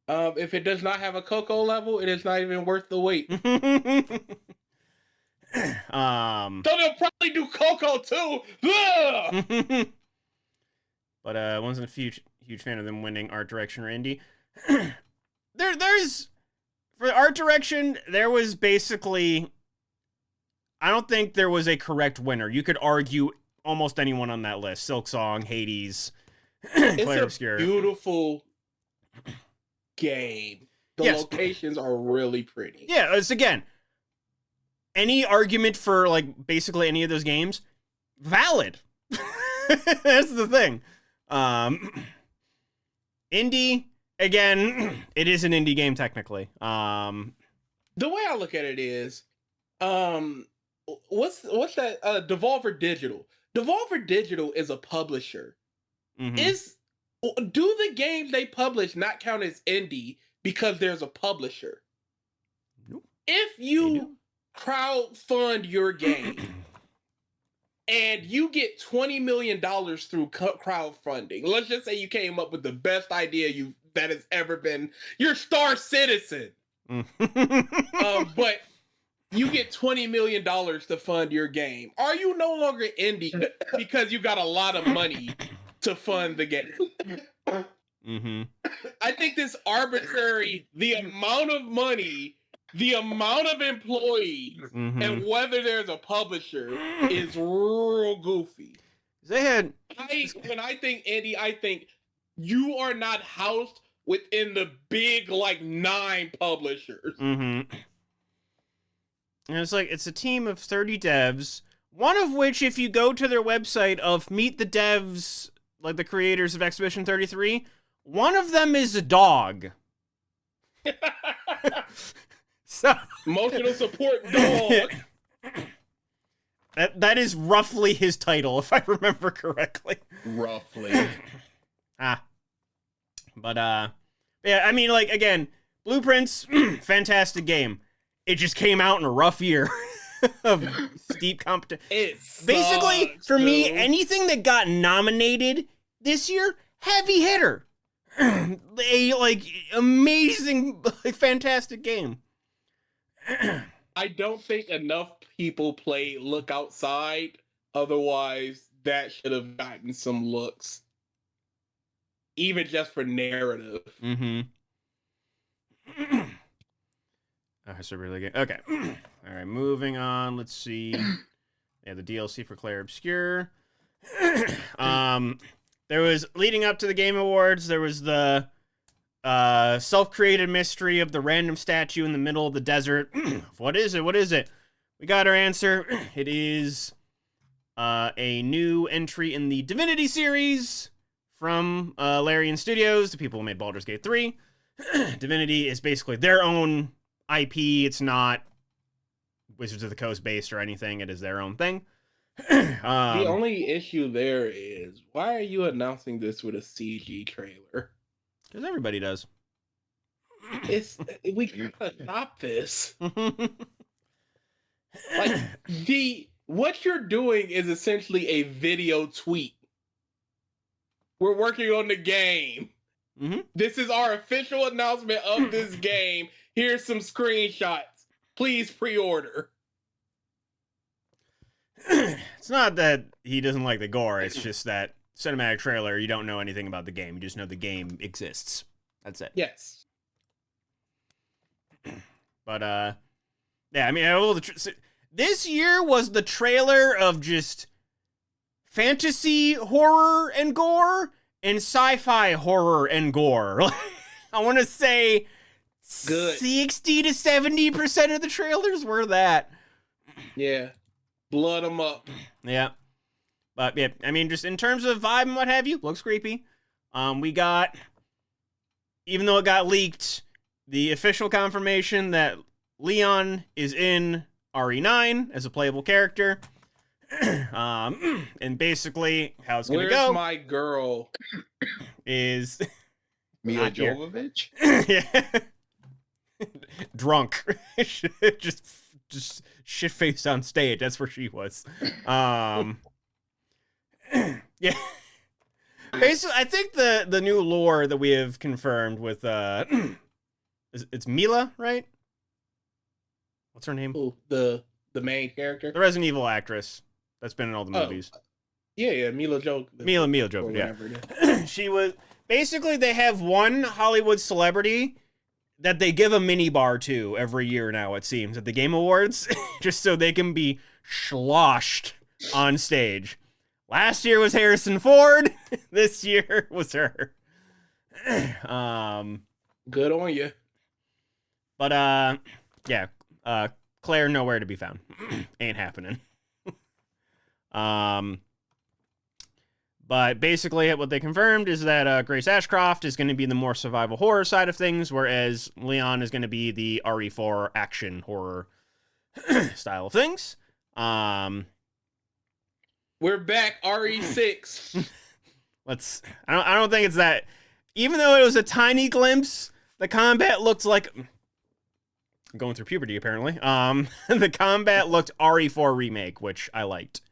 If it does not have a Coco level, it is not even worth the wait. So they'll probably do Coco too. But wasn't a huge fan of them winning art direction or indie. There's for art direction, there was basically, I don't think there was a correct winner. You could argue almost anyone on that list: Silksong, Hades, Clair Obscur. Beautiful game. The Yes. locations are really pretty. Yeah, it's again, any argument for like basically any of those games, valid. That's the thing. Indie, again, it is an indie game technically. The way I look at it is, what's that? Devolver Digital. Devolver Digital is a publisher. Mhm. Do the games they publish not count as indie because there's a publisher? Nope. If They you do. crowdfund your game and you get $20 million through crowdfunding, let's just say you came up with the best idea that has ever been. You're Star Citizen. But you get $20 million to fund your game. Are you no longer indie because you got a lot of money to fund the game? Mm-hmm. I think this arbitrary, the amount of money, the amount of employees, Mm-hmm. and whether there's a publisher is real goofy. They had When I think indie, I think you are not housed within the big, like, 9 publishers. Mm-hmm. And it's like, it's a team of 30 devs, one of which, if you go to their website of Meet the Devs, like the creators of Expedition 33, one of them is a dog. So Emotional support dog. that is roughly his title, if I remember correctly. Roughly. But yeah, I mean, like, again, Blueprints, fantastic game. It just came out in a rough year of steep competition. Basically, for me, anything that got nominated this year, heavy hitter. A, like, amazing, like, fantastic game. I don't think enough people play Look Outside. Otherwise, that should have gotten some looks. Even just for narrative. Mm-hmm. Oh, so really good. Okay. All right, moving on. Let's see. Yeah, the DLC for Claire Obscure. There was, leading up to the Game Awards, there was the self-created mystery of the random statue in the middle of the desert. What is it? What is it? We got our answer. It is a new entry in the Divinity series from Larian Studios, the people who made Baldur's Gate 3. Divinity is basically their own IP. It's not Wizards of the Coast based or anything. It is their own thing. The only issue there is, why are you announcing this with a CG trailer? Because everybody does. We gotta stop this. Like, what you're doing is essentially a video tweet. We're working on the game. Mm-hmm. This is our official announcement of this game. Here's some screenshots. Please pre-order. It's not that he doesn't like the gore. It's just that cinematic trailer, you don't know anything about the game. You just know the game exists. That's it. Yes. But, yeah, I mean, this year was the trailer of just fantasy horror and gore and sci-fi horror and gore. I want to say Good. 60 to 70% of the trailers were that. Yeah. Blood them up. Yeah. But, yeah, I mean, just in terms of vibe and what have you, looks creepy. We got, even though it got leaked, the official confirmation that Leon is in RE9 as a playable character. And basically, how it's going to go Where's my girl? is Mila Not here. Jovovich? yeah. Drunk. just shit faced on stage. That's where she was. Yeah. Basically, I think the new lore that we have confirmed with it's Mila, right? What's her name? Who, the main character? The Resident Evil actress that's been in all the Oh, movies. Yeah, Mila Jovovich. Mila Or Jovovich, yeah. whatever it is. She was basically, they have one Hollywood celebrity that they give a mini bar to every year now, it seems, at the Game Awards, just so they can be sloshed on stage. Last year was Harrison Ford. This year was her. Good on you. But yeah, Claire nowhere to be found. Ain't happening. But basically, what they confirmed is that Grace Ashcroft is going to be the more survival horror side of things, whereas Leon is going to be the RE4 action horror style of things. We're back, RE6. I don't think it's that. Even though it was a tiny glimpse, the combat looked like. I'm going through puberty, apparently. The combat looked RE4 remake, which I liked.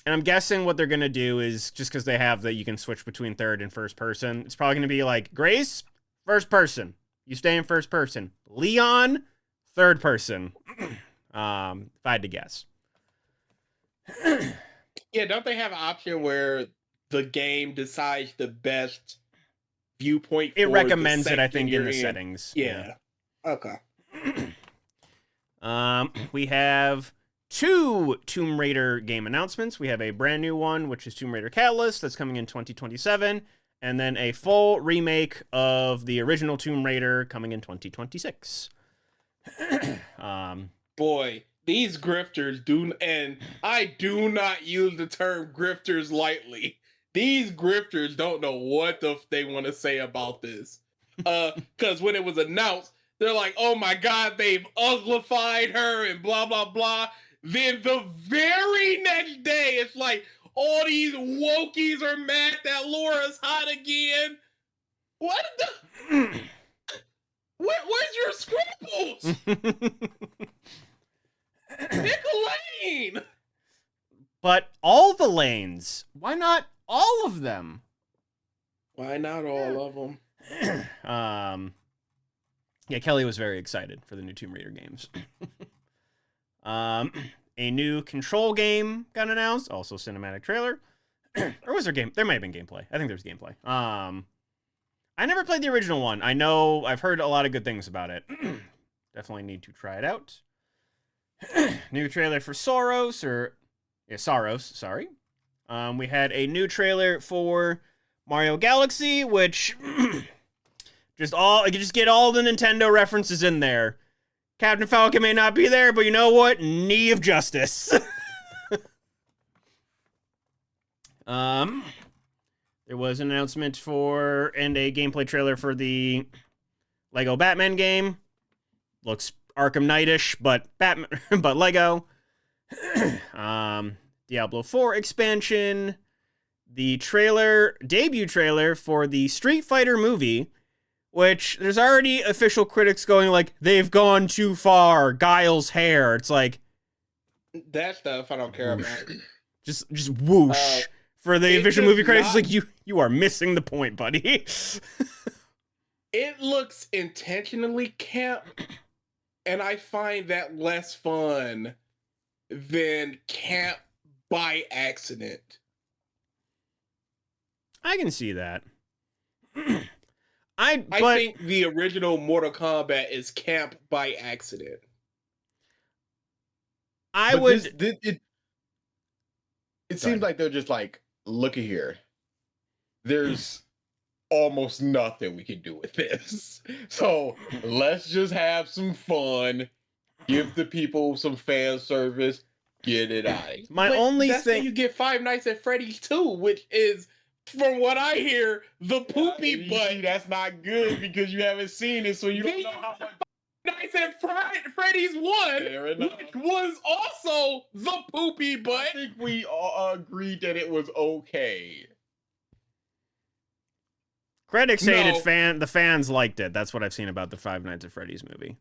And I'm guessing what they're going to do is, just because they have that you can switch between third and first person, it's probably going to be like, Grace, first person. You stay in first person. Leon, third person. If I had to guess. Yeah, don't they have an option where the game decides the best viewpoint? It for recommends the it, I think, in section the you're settings. Yeah. Okay. We have 2 Tomb Raider game announcements. We have a brand new one, which is Tomb Raider Catalyst, that's coming in 2027, and then a full remake of the original Tomb Raider coming in 2026. Boy, these grifters do, and I do not use the term grifters lightly. These grifters don't know what they want to say about this. Because when it was announced, they're like, oh my God, they've uglified her and blah, blah, blah. Then the very next day, it's like, all these wokies are mad that Laura's hot again. What the? Where's your scruples? Pick a lane. But all the lanes. Why not all of them? Why not all of them? Yeah, Kelly was very excited for the new Tomb Raider games. A new Control game got announced, also cinematic trailer. Or was there game? There might have been gameplay. I think there's gameplay. I never played the original one. I know I've heard a lot of good things about it. Definitely need to try it out. New trailer for Soros, sorry. We had a new trailer for Mario Galaxy, which just get all the Nintendo references in there. Captain Falcon may not be there, but you know what? Knee of Justice. There was an announcement for and a gameplay trailer for the Lego Batman game. Looks Arkham Knight-ish, but Batman, but Lego. Diablo 4 expansion. The debut trailer for the Street Fighter movie, which there's already official critics going like, they've gone too far. Guile's hair. It's like, that stuff I don't care about. Just whoosh. For the official movie critics, it's like, you are missing the point, buddy. It looks intentionally camp, and I find that less fun than camp by accident. I can see that. I think the original Mortal Kombat is camp by accident. It seems like they're just like, look at here. There's almost nothing we can do with this. So let's just have some fun. Give the people some fan service. Get it out. That's thing you get Five Nights at Freddy's 2, which is, from what I hear, the poopy butt. See, that's not good because you haven't seen it, so you don't know how much. Nights at Freddy's 1, which was also the poopy butt. I think we all agreed that it was okay. Critics hated the fans liked it. That's what I've seen about the Five Nights at Freddy's movie.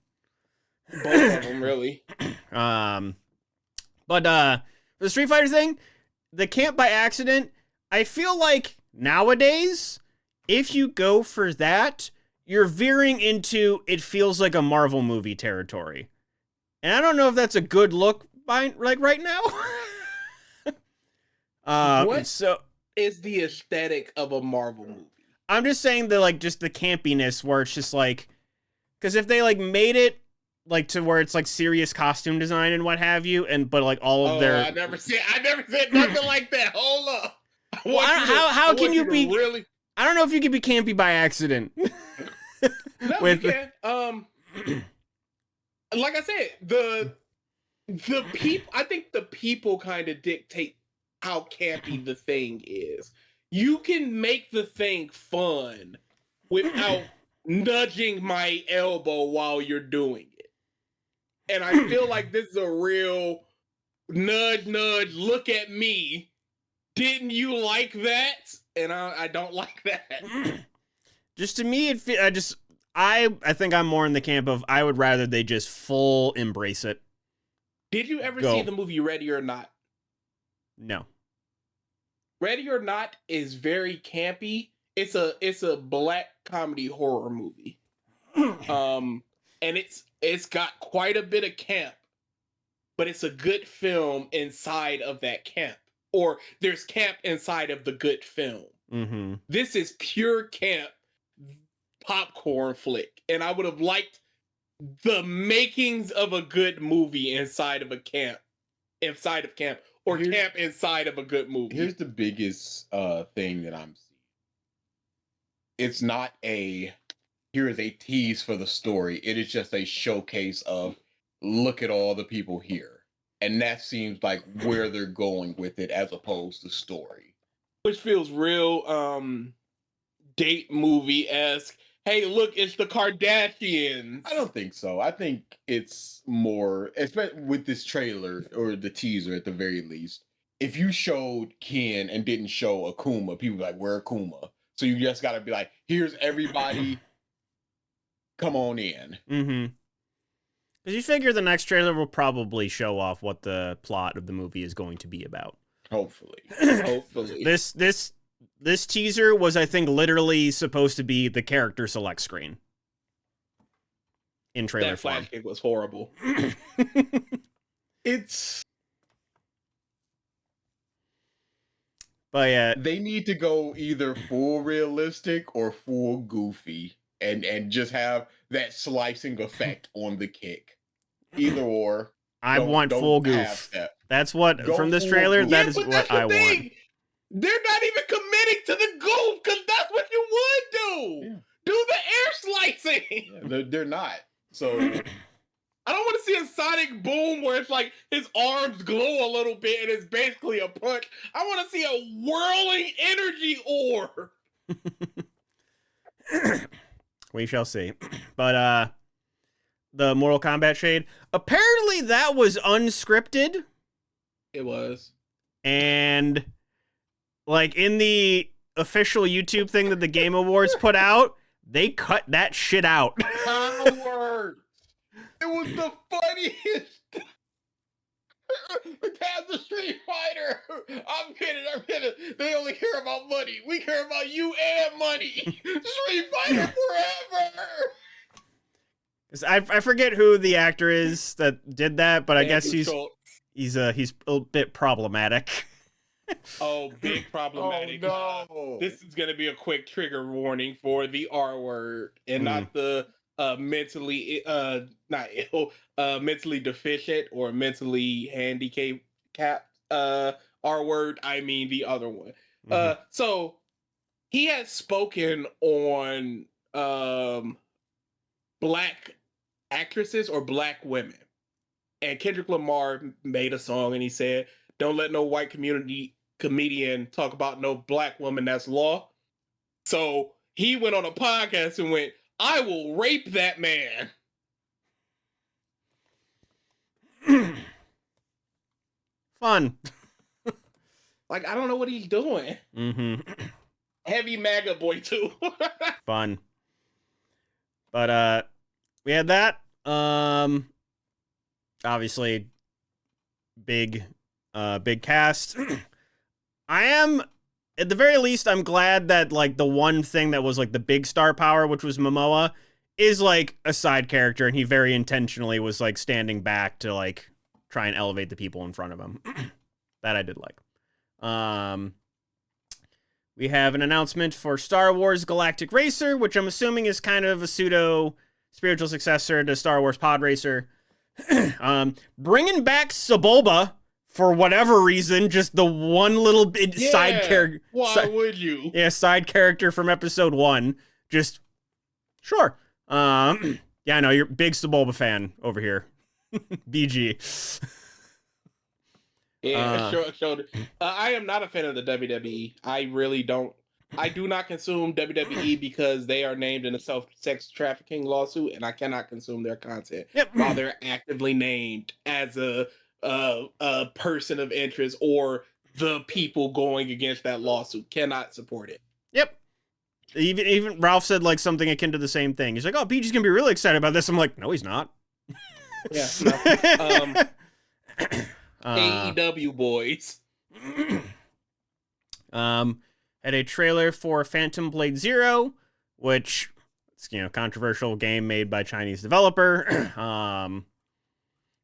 Both of them, really. But for the Street Fighter thing, the camp by accident, I feel like nowadays, if you go for that, you're veering into it feels like a Marvel movie territory. And I don't know if that's a good look by like right now. What is the aesthetic of a Marvel movie? I'm just saying the like just the campiness where it's just like, because if they like made it like to where it's like serious costume design and what have you, but like all of their I never said nothing like that. Hold up. How can you be? really? I don't know if you can be campy by accident. No, With- you can. Like I said, the people. I think the people kind of dictate how campy the thing is. You can make the thing fun without nudging my elbow while you're doing it. And I feel like this is a real nudge, look at me. Didn't you like that? And I don't like that. Just to me, I think I'm more in the camp of I would rather they just full embrace it. Did you ever Go. see the movie Ready or Not? No. Ready or Not is very campy. It's a black comedy horror movie. And it's got quite a bit of camp, but it's a good film inside of that camp. Or there's camp inside of the good film. Mm-hmm. This is pure camp popcorn flick. And I would have liked the makings of a good movie inside of camp, or camp inside of a good movie. Here's the biggest thing that I'm seeing. It's not here is a tease for the story. It is just a showcase of look at all the people here. And that seems like where they're going with it as opposed to story. Which feels real date movie-esque. Hey, look, it's the Kardashians. I don't think so. I think it's more, especially with this trailer or the teaser at the very least. If you showed Ken and didn't show Akuma, people would be like, where Akuma? So you just got to be like, here's everybody. Come on in. Mm-hmm. Because you figure the next trailer will probably show off what the plot of the movie is going to be about. Hopefully. Hopefully. This teaser was, I think, literally supposed to be the character select screen in trailer that form. flash kick was horrible. It's But yeah, they need to go either full realistic or full goofy and just have that slicing effect on the kick. Either or. I Don't- want don't full have goof. that. That's what Go from this full trailer. goof. That Yeah, is but what that's the I want. thing. They're not even committing to the goof because that's what you would do. Yeah. Do the air slicing. Yeah, they're not. So I don't want to see a sonic boom where it's like his arms glow a little bit and it's basically a punch. I want to see a whirling energy orb. We shall see. But the Mortal Kombat shade. Apparently that was unscripted. It was. And like in the official YouTube thing that the Game Awards put out, they cut that shit out. Howard! It was the funniest. The cast of Street Fighter. I'm kidding. They only care about money. We care about you and money. Street Fighter forever. 'Cause I forget who the actor is that did that, but I guess Andrew he's Schultz. a bit problematic. Oh, big problematic. no. This is going to be a quick trigger warning for the R word and not the mentally not ill, mentally deficient or mentally handicapped R word. I mean the other one. So he had spoken on black actresses or black women. And Kendrick Lamar made a song and he said, "Don't let no white comedian talk about no black woman, that's law." So he went on a podcast and went, "I will rape that man." Fun. Like, I don't know what he's doing. Heavy MAGA boy too. Fun. But we had that. Obviously big cast. I am, at the very least, I'm glad that like the one thing that was like the big star power, which was Momoa, is like a side character, and he very intentionally was like standing back to like try and elevate the people in front of him. That I did like. We have an announcement for Star Wars Galactic Racer, which I'm assuming is kind of a pseudo spiritual successor to Star Wars Pod Racer. Bringing back Sebulba for whatever reason, just the one little bit side character. Why would you? Yeah, side character from episode 1. Just sure. Yeah, no, you're a big Sebulba fan over here. BG. Yeah, sure. I am not a fan of the WWE. I really don't. I do not consume WWE because they are named in a sex trafficking lawsuit, and I cannot consume their content while they're actively named as a person of interest or the people going against that lawsuit. Cannot support it. Yep. Even Ralph said like something akin to the same thing. He's like, "Oh, BG's gonna be really excited about this." I'm like, "No, he's not." Yeah. No. AEW boys. Had a trailer for Phantom Blade Zero, which is, controversial game made by Chinese developer.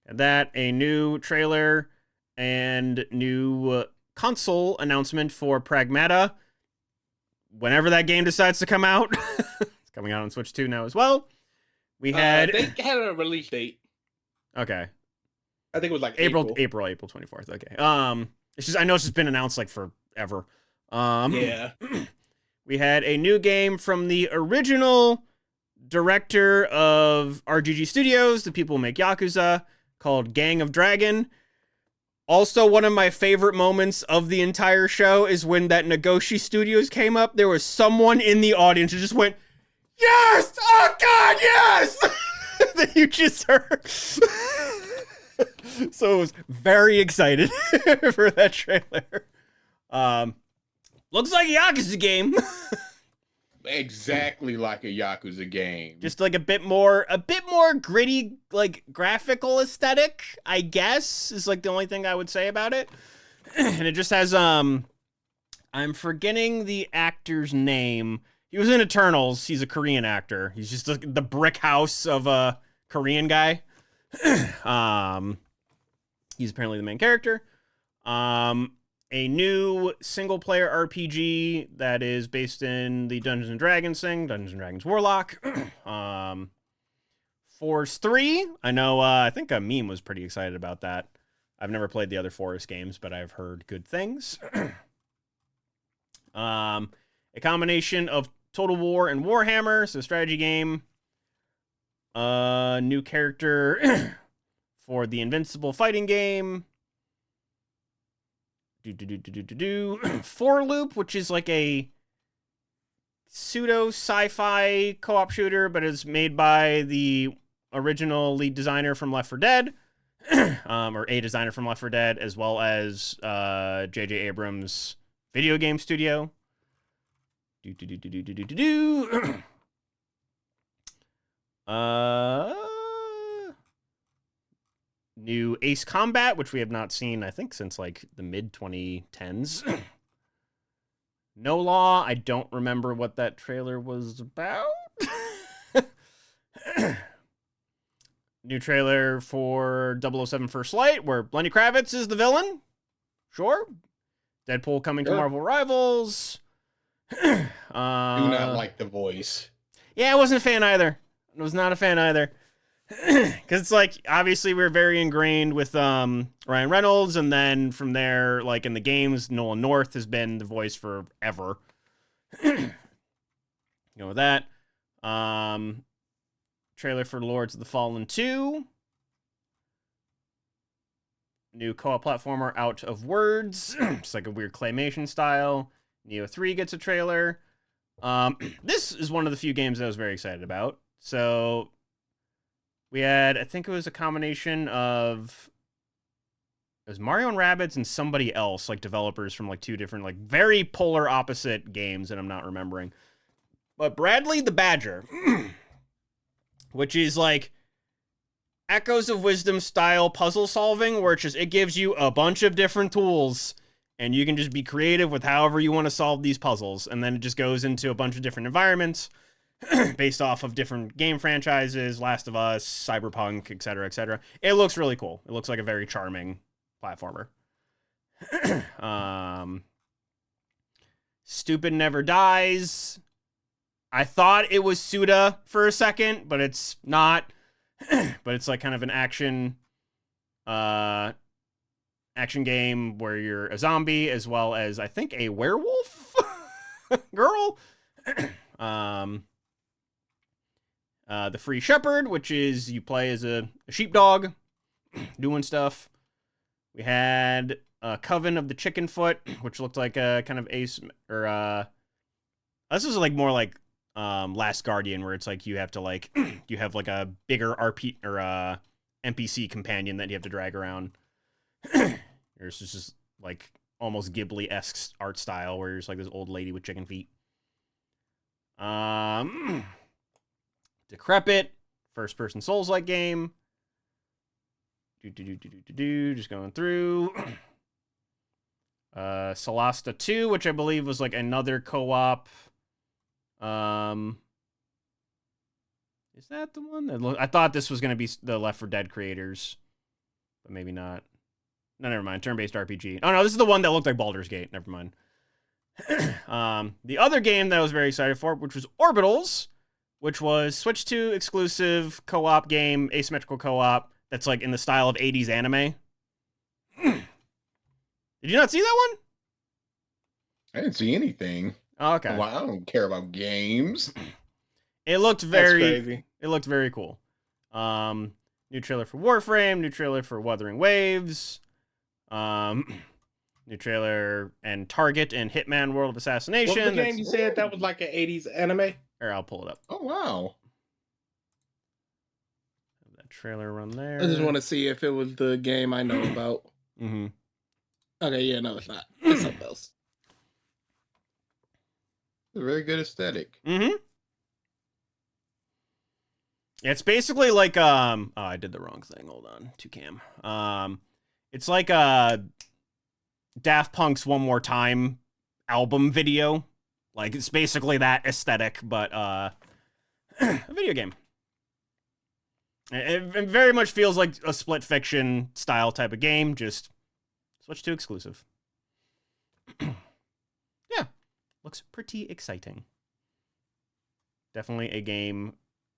That a new trailer and new console announcement for Pragmata. Whenever that game decides to come out, it's coming out on Switch 2 now as well. We had they had a release date. Okay. I think it was like April 24th. Okay. It's just I know it's just been announced like forever. Yeah. We had a new game from the original director of RGG Studios, the people who make Yakuza, called Gang of Dragon. Also, one of my favorite moments of the entire show is when that Nagoshi Studios came up. There was someone in the audience who just went, "Yes! Oh God, yes!" That you just heard. So I was very excited for that trailer. Looks like a Yakuza game. Exactly like a Yakuza game. Just like a bit more gritty, like graphical aesthetic, I guess, is like the only thing I would say about it. And it just has I'm forgetting the actor's name. He was in Eternals. He's a Korean actor. He's just the brick house of a Korean guy. He's apparently the main character. A new single-player RPG that is based in the Dungeons & Dragons thing, Dungeons & Dragons Warlock. Force 3. I know, I think a meme was pretty excited about that. I've never played the other Forest games, but I've heard good things. A combination of Total War and Warhammer, so strategy game. New character for the Invincible fighting game. For Loop, which is like a pseudo sci-fi co-op shooter, but is made by the original lead designer from Left 4 Dead, or a designer from Left 4 Dead, as well as J.J. Abrams' video game studio. New Ace Combat, which we have not seen, I think, since like the mid-2010s. No Law, I don't remember what that trailer was about. New trailer for 007 First Light, where Lenny Kravitz is the villain. Sure. Deadpool coming to Marvel Rivals. Do not like the voice. Yeah, I wasn't a fan either. I was not a fan either. Because it's like, obviously we're very ingrained with Ryan Reynolds, and then from there, like in the games, Nolan North has been the voice forever. Go with that. Trailer for Lords of the Fallen 2. New co-op platformer, Out of Words. It's like a weird claymation style. Neo 3 gets a trailer. This is one of the few games I was very excited about. So we had, I think it was a combination of, it was Mario and Rabbids and somebody else, like developers from like two different, like very polar opposite games that I'm not remembering. But Bradley the Badger, which is like Echoes of Wisdom style puzzle solving, where it gives you a bunch of different tools and you can just be creative with however you want to solve these puzzles. And then it just goes into a bunch of different environments based off of different game franchises, Last of Us, Cyberpunk, etc., etc. It looks really cool. It looks like a very charming platformer. Stupid Never Dies. I thought it was Suda for a second, but it's not. But it's like kind of an action action game where you're a zombie as well as I think a werewolf girl. The Free Shepherd, which is you play as a sheepdog doing stuff. We had Coven of the Chicken Foot, which looked like a kind of this is like more like Last Guardian, where it's like you have to like you have like a bigger RP or NPC companion that you have to drag around. There's just like almost Ghibli-esque art style where there's like this old lady with chicken feet. Decrepit, first-person Souls-like game. Just going through. Solasta 2, which I believe was like another co-op. Is that the one? I thought this was going to be the Left 4 Dead creators, but maybe not. No, never mind. Turn-based RPG. Oh, no, this is the one that looked like Baldur's Gate. Never mind. The other game that I was very excited for, which was Orbitals, which was Switch 2 exclusive co-op game, asymmetrical co-op, that's like in the style of 80s anime. Did you not see that one? I didn't see anything. Oh, okay. Well, I don't care about games. It looked That's very crazy. It looked very cool. New trailer for Warframe, new trailer for Wuthering Waves, new trailer and Target and Hitman World of Assassination. What was the game you said that was like an 80s anime? Or I'll pull it up. Oh wow. That trailer run there. I just want to see if it was the game I know about. Mm-hmm. Okay, yeah, no, it's not. It's something else. It's a very good aesthetic. Mm-hmm. It's basically like oh, I did the wrong thing. Hold on. 2cam. It's like Daft Punk's One More Time album video. Like it's basically that aesthetic, but a video game. It very much feels like a Split Fiction style type of game, just Switch 2 exclusive. Yeah. Looks pretty exciting. Definitely a game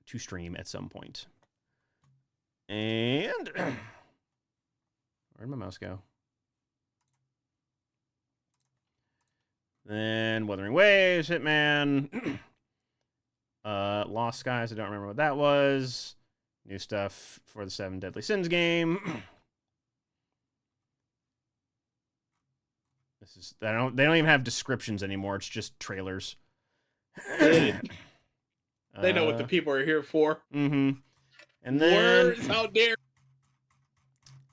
to stream at some point. And where'd my mouse go? Then Wuthering Waves, Hitman, Lost Skies. I don't remember what that was. New stuff for the 7 Deadly Sins game. They don't even have descriptions anymore. It's just trailers. They know what the people are here for. Mm-hmm. And then Words out there.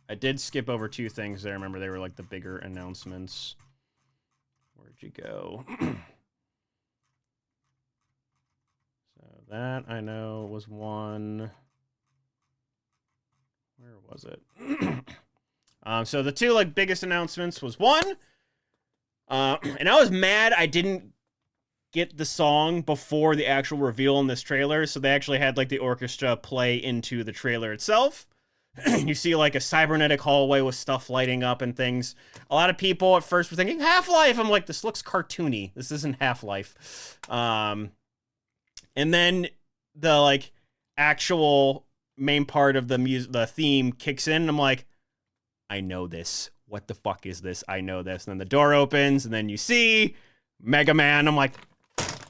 I did skip over 2 things there. Remember, they were like the bigger announcements. Where'd you go? So that I know was one. Where was it? So the 2 like biggest announcements was one. And I was mad I didn't get the song before the actual reveal in this trailer, so they actually had like the orchestra play into the trailer itself. You see like a cybernetic hallway with stuff lighting up and things. A lot of people at first were thinking Half-Life. I'm like, this looks cartoony. This isn't Half-Life. And then the like actual main part of the theme kicks in, and I'm like, I know this. What the fuck is this? I know this. And then the door opens, and then you see Mega Man. I'm like,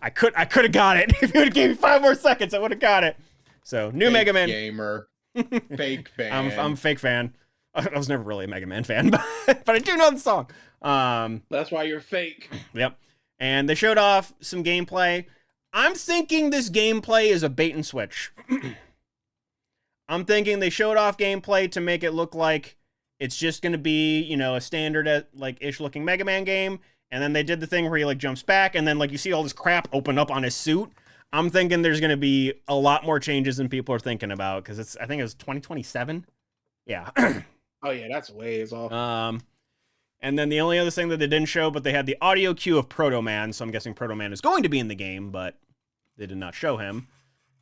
I could have got it. If you would have gave me 5 more seconds, I would have got it. So, new Fake Mega Man. Gamer. Fake fan. I'm a fake fan. I was never really a Mega Man fan, but I do know the song. That's why you're fake. Yep. And they showed off some gameplay. I'm thinking this gameplay is a bait and switch. I'm thinking they showed off gameplay to make it look like it's just going to be, you know, a standard like ish looking Mega Man game. And then they did the thing where he like jumps back and then like you see all this crap open up on his suit. I'm thinking there's going to be a lot more changes than people are thinking about because I think it was 2027. Yeah. Oh yeah, that's ways off. And then the only other thing that they didn't show, but they had the audio cue of Proto Man, so I'm guessing Proto Man is going to be in the game, but they did not show him.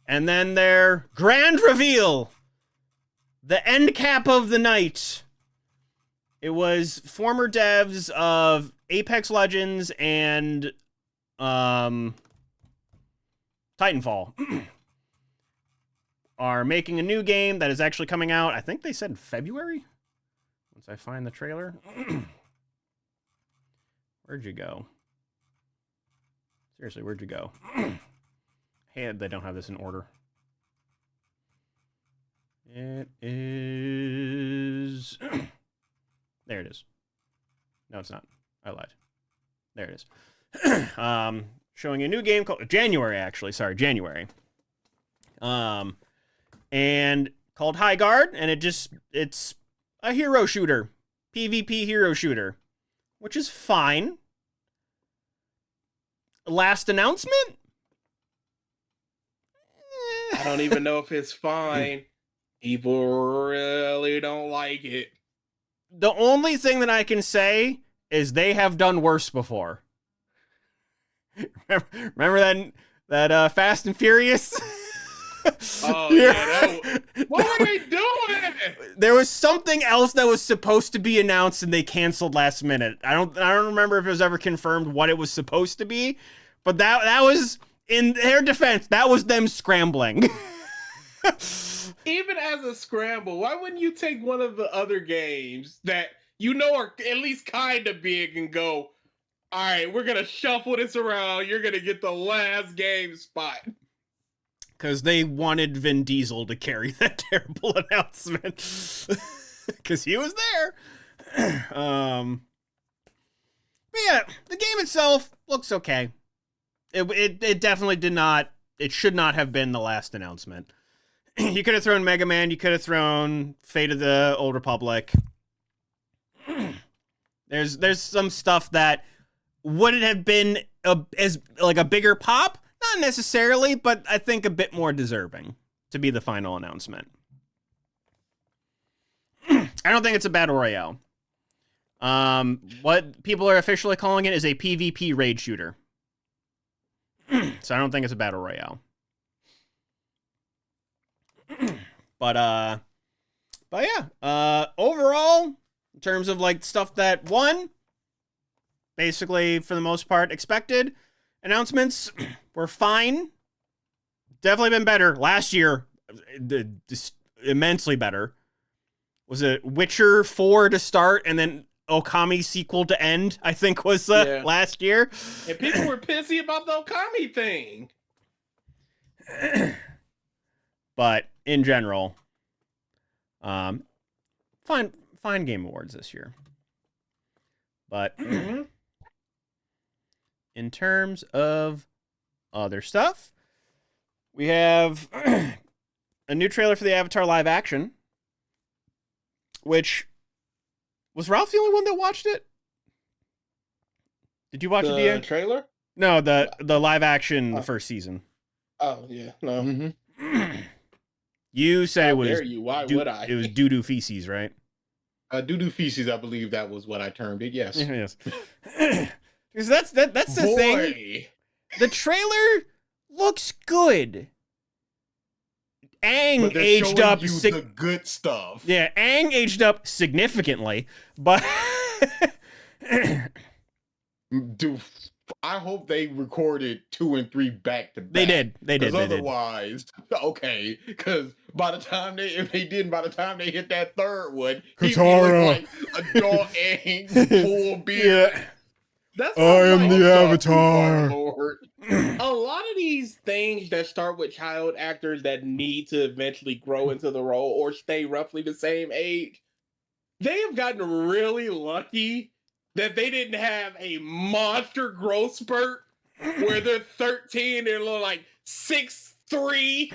And then their grand reveal, the end cap of the night. It was former devs of Apex Legends and Titanfall are making a new game that is actually coming out. I think they said in February. once I find the trailer. Where'd you go? Seriously, where'd you go? Hey, they don't have this in order. It is... There it is. No, it's not. I lied. There it is. Showing a new game called... January, actually. Sorry, January. And called High Guard, and it's a hero shooter. PvP hero shooter. Which is fine. Last announcement? I don't even know if it's fine. People really don't like it. The only thing that I can say is they have done worse before. Remember that Fast and Furious? Oh yeah. What were they doing? There was something else that was supposed to be announced and they canceled last minute. I don't remember if it was ever confirmed what it was supposed to be, but that was, in their defense, that was them scrambling. Even as a scramble, why wouldn't you take one of the other games that you know are at least kind of big and go, all right, we're going to shuffle this around. You're going to get the last game spot. Because they wanted Vin Diesel to carry that terrible announcement. Because he was there. But yeah, the game itself looks okay. It definitely did not, it should not have been the last announcement. You could have thrown Mega Man, you could have thrown Fate of the Old Republic. There's some stuff that would it have been as like a bigger pop? Not necessarily, but I think a bit more deserving to be the final announcement. I don't think it's a battle royale. What people are officially calling it is a PvP raid shooter. So I don't think it's a battle royale. But yeah, overall, in terms of like stuff that won, basically for the most part expected. Announcements were fine. Definitely been better. Last year, immensely better. Was it Witcher 4 to start and then Okami sequel to end, I think was last year. And people were pissy about the Okami thing. But in general, fine Game Awards this year. But in terms of other stuff, we have a new trailer for the Avatar live action, which was Ralph the only one that watched it? Did you watch it, DA? The trailer? No, the live action, the first season. Oh yeah, no. Mm-hmm. You said it was. Dare you? Why would I? It was doo-doo feces, right? Doo-doo feces, I believe that was what I termed it. Yes. Yes. Because that's the thing. The trailer looks good. Aang aged up. The good stuff. Yeah, Aang aged up significantly, but Dude, I hope they recorded 2 and 3 back to back. They did. Because otherwise, okay. Because by the time they hit that third one, Katara, he was like adult Aang, full beard. Yeah. That's I am the Avatar. Lord. a lot of these things that start with child actors that need to eventually grow into the role or stay roughly the same age, they have gotten really lucky that they didn't have a monster growth spurt where they're 13 and they're like 6'3",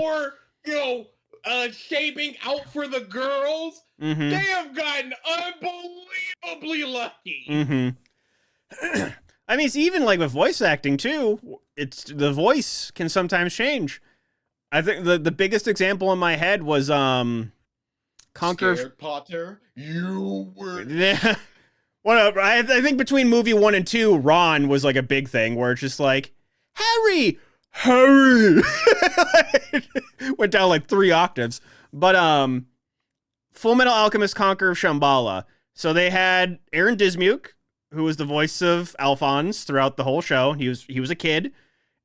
or shaping out for the girls. They have gotten unbelievably lucky. I mean, it's even like with voice acting too. It's the voice can sometimes change. I think the biggest example in my head was Conquer Scared Potter, you were. Yeah. Well, I think between movie 1 and 2, Ron was like a big thing where it's just like, Harry, went down like 3 octaves. But Full Metal Alchemist: Conquer of Shambhala. So they had Aaron Dismuke, who was the voice of Alphonse throughout the whole show. He was a kid,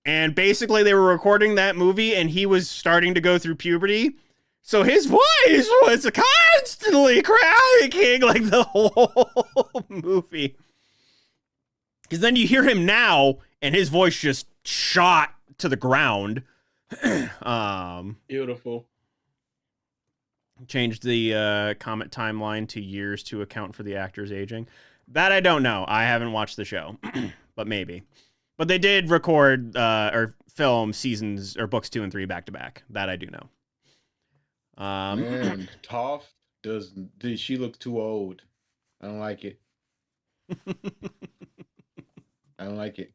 and basically they were recording that movie, and he was starting to go through puberty. So his voice was constantly cracking like the whole movie. Because then you hear him now, and his voice just shot to the ground. Beautiful. Changed the Comet timeline to years to account for the actors aging. That I don't know. I haven't watched the show, but maybe. But they did record or film seasons or books 2 and 3 back to back. That I do know. Man, Toph she look too old. I don't like it. I don't like it.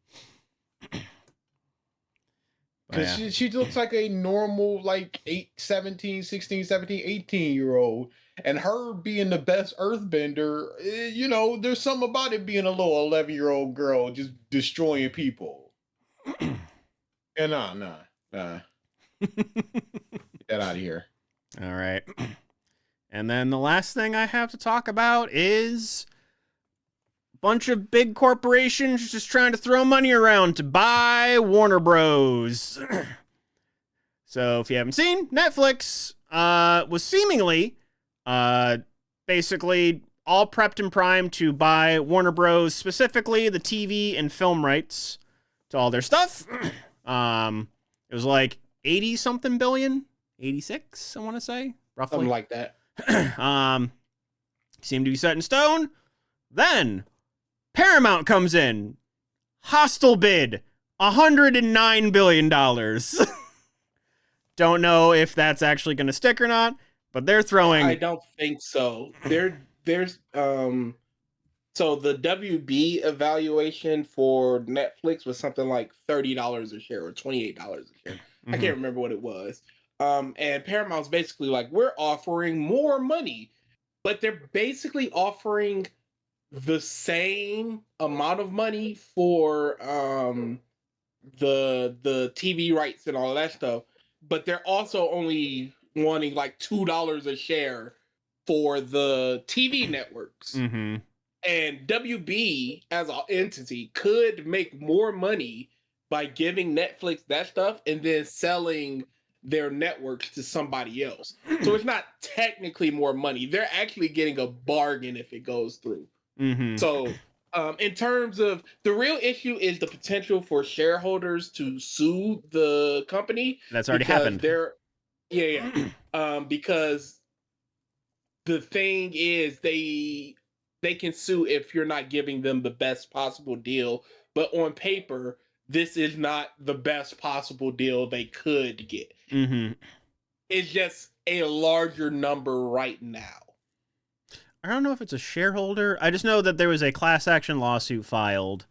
Because she looks like a normal, like 17, 18-year-old. And her being the best earthbender, you know, there's something about it being a little 11-year-old girl just destroying people. And nah. Get that out of here. All right. And then the last thing I have to talk about is a bunch of big corporations just trying to throw money around to buy Warner Bros. So if you haven't seen, Netflix was seemingly basically all prepped and primed to buy Warner Bros, specifically the TV and film rights to all their stuff. It was like 80-something billion. 86, I want to say, roughly. Something like that. Seemed to be set in stone. Then Paramount comes in. Hostile bid, $109 billion. Don't know if that's actually going to stick or not, but they're throwing... I don't think so. There's so the WB evaluation for Netflix was something like $30 a share or $28 a share. I can't remember what it was. And Paramount's basically like, we're offering more money, but they're basically offering the same amount of money for the TV rights and all that stuff, but they're also only wanting like $2 a share for the TV networks. Mm-hmm. And WB as an entity could make more money by giving Netflix that stuff and then selling their networks to somebody else. So it's not technically more money. They're actually getting a bargain if it goes through. Mm-hmm. So in terms of the real issue is the potential for shareholders to sue the company. That's already happened. Because the thing is they can sue if you're not giving them the best possible deal. But on paper, this is not the best possible deal they could get. Mm-hmm. It's just a larger number right now. I don't know if it's a shareholder. I just know that there was a class action lawsuit filed.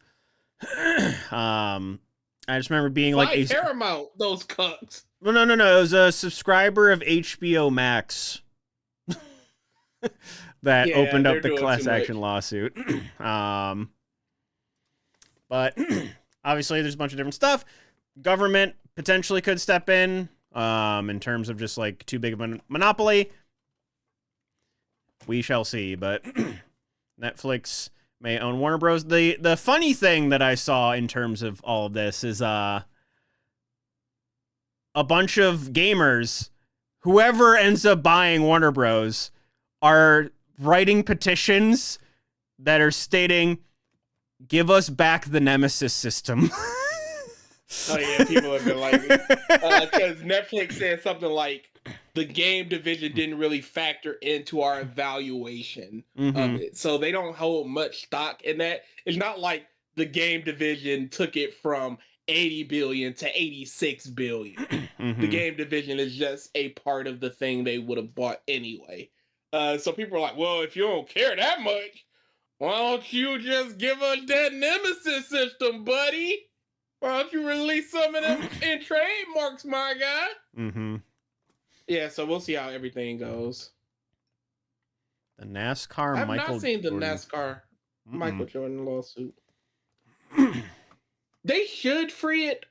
I just remember being like Paramount, those cucks. No. It was a subscriber of HBO Max that opened up the class action lawsuit. But obviously, there's a bunch of different stuff. Government potentially could step in terms of just like too big of a monopoly. We shall see, but Netflix may own Warner Bros. The funny thing that I saw in terms of all of this is a bunch of gamers, whoever ends up buying Warner Bros, are writing petitions that are stating, "Give us back the Nemesis system." Oh yeah, people have been like, because Netflix said something like, the game division didn't really factor into our evaluation of it. So they don't hold much stock in that. It's not like the game division took it from 80 billion to 86 billion. The game division is just a part of the thing they would have bought anyway. So people are like, well, if you don't care that much, why don't you just give us that Nemesis system, buddy? Why don't you release some of them in trademarks, my guy? Mm-hmm. Yeah, so we'll see how everything goes. The NASCAR I've Michael not seen the Jordan. NASCAR Michael Jordan lawsuit. They should free it,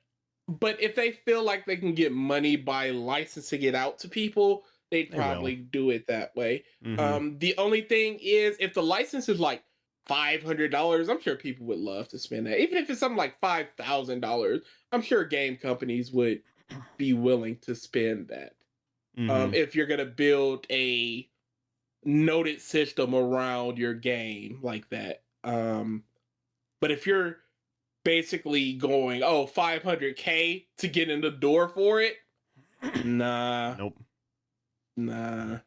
but if they feel like they can get money by licensing it out to people, they'd probably do it that way. The only thing is, if the license is like $500, I'm sure people would love to spend that. Even if it's something like $5,000, I'm sure game companies would be willing to spend that. If you're gonna build a noted system around your game like that. But if you're basically going, 500K to get in the door for it, nah. Nope. Nah.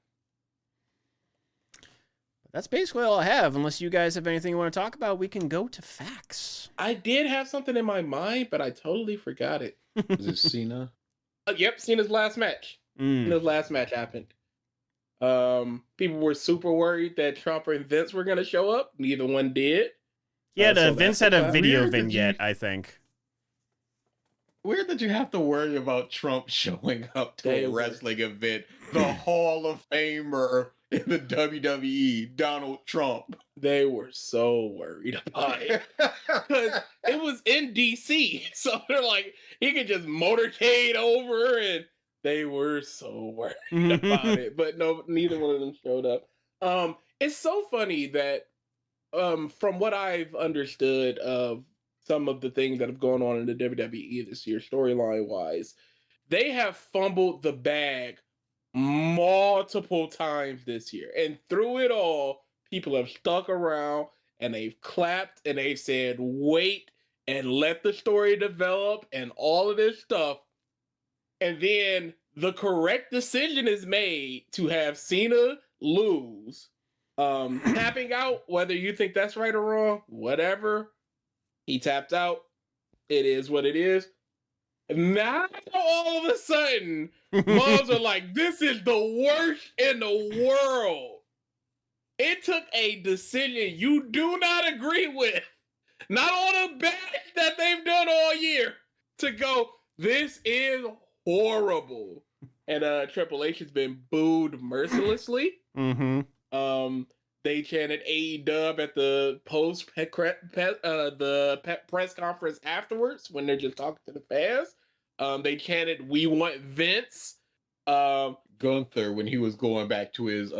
That's basically all I have. Unless you guys have anything you want to talk about, we can go to facts. I did have something in my mind, but I totally forgot it. Is it Cena? Yep, Cena's last match. Cena's last match happened. People were super worried that Trump and Vince were gonna show up. Neither one did. Yeah, So Vince that's had a video Weird that vignette, you- I think. Weird that you have to worry about Trump showing up to They a were- wrestling event. The Hall of Famer in the WWE, Donald Trump. They were so worried about it. Because it was in DC. So they're like, he could just motorcade over, and they were so worried about it. But no, neither one of them showed up. It's so funny that from what I've understood of some of the things that have gone on in the WWE this year, storyline wise, they have fumbled the bag multiple times this year. And through it all, people have stuck around and they've clapped and they've said, wait and let the story develop and all of this stuff. And then the correct decision is made to have Cena lose. Tapping out, whether you think that's right or wrong, whatever. He tapped out. It is what it is. Now all of a sudden, moms are like, this is the worst in the world. It took a decision you do not agree with, not on a bad that they've done all year, to go, this is horrible. And Triple H has been booed mercilessly. They chanted AEW at the press conference afterwards when they're just talking to the fans. They chanted, "We want Vince." Gunther, when he was going back to his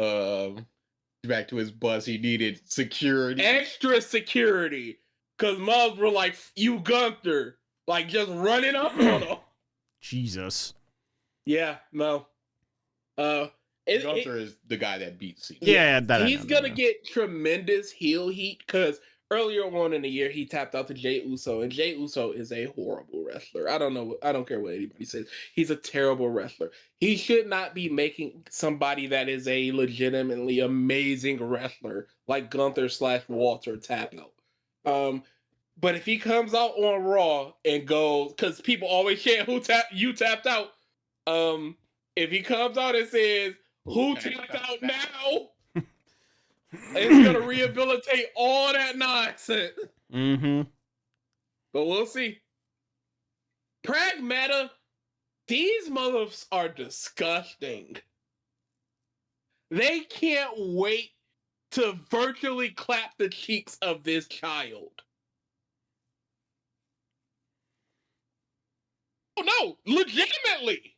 bus, he needed security. Extra security, because moms were like, "You Gunther," like just running up on him. Jesus. Yeah, no. Gunther is the guy that beat Cena. Yeah, that I he's know, gonna that. get tremendous heel heat because earlier on in the year he tapped out to Jey Uso, and Jey Uso is a horrible wrestler. I don't care what anybody says. He's a terrible wrestler. He should not be making somebody that is a legitimately amazing wrestler like Gunther / Walter tap out. But if he comes out on Raw and goes, because people always chant you tapped out. If he comes out and says, who tapped out now? It's gonna rehabilitate all that nonsense. But we'll see. Pragmata, these mothers are disgusting. They can't wait to virtually clap the cheeks of this child. Oh no, legitimately.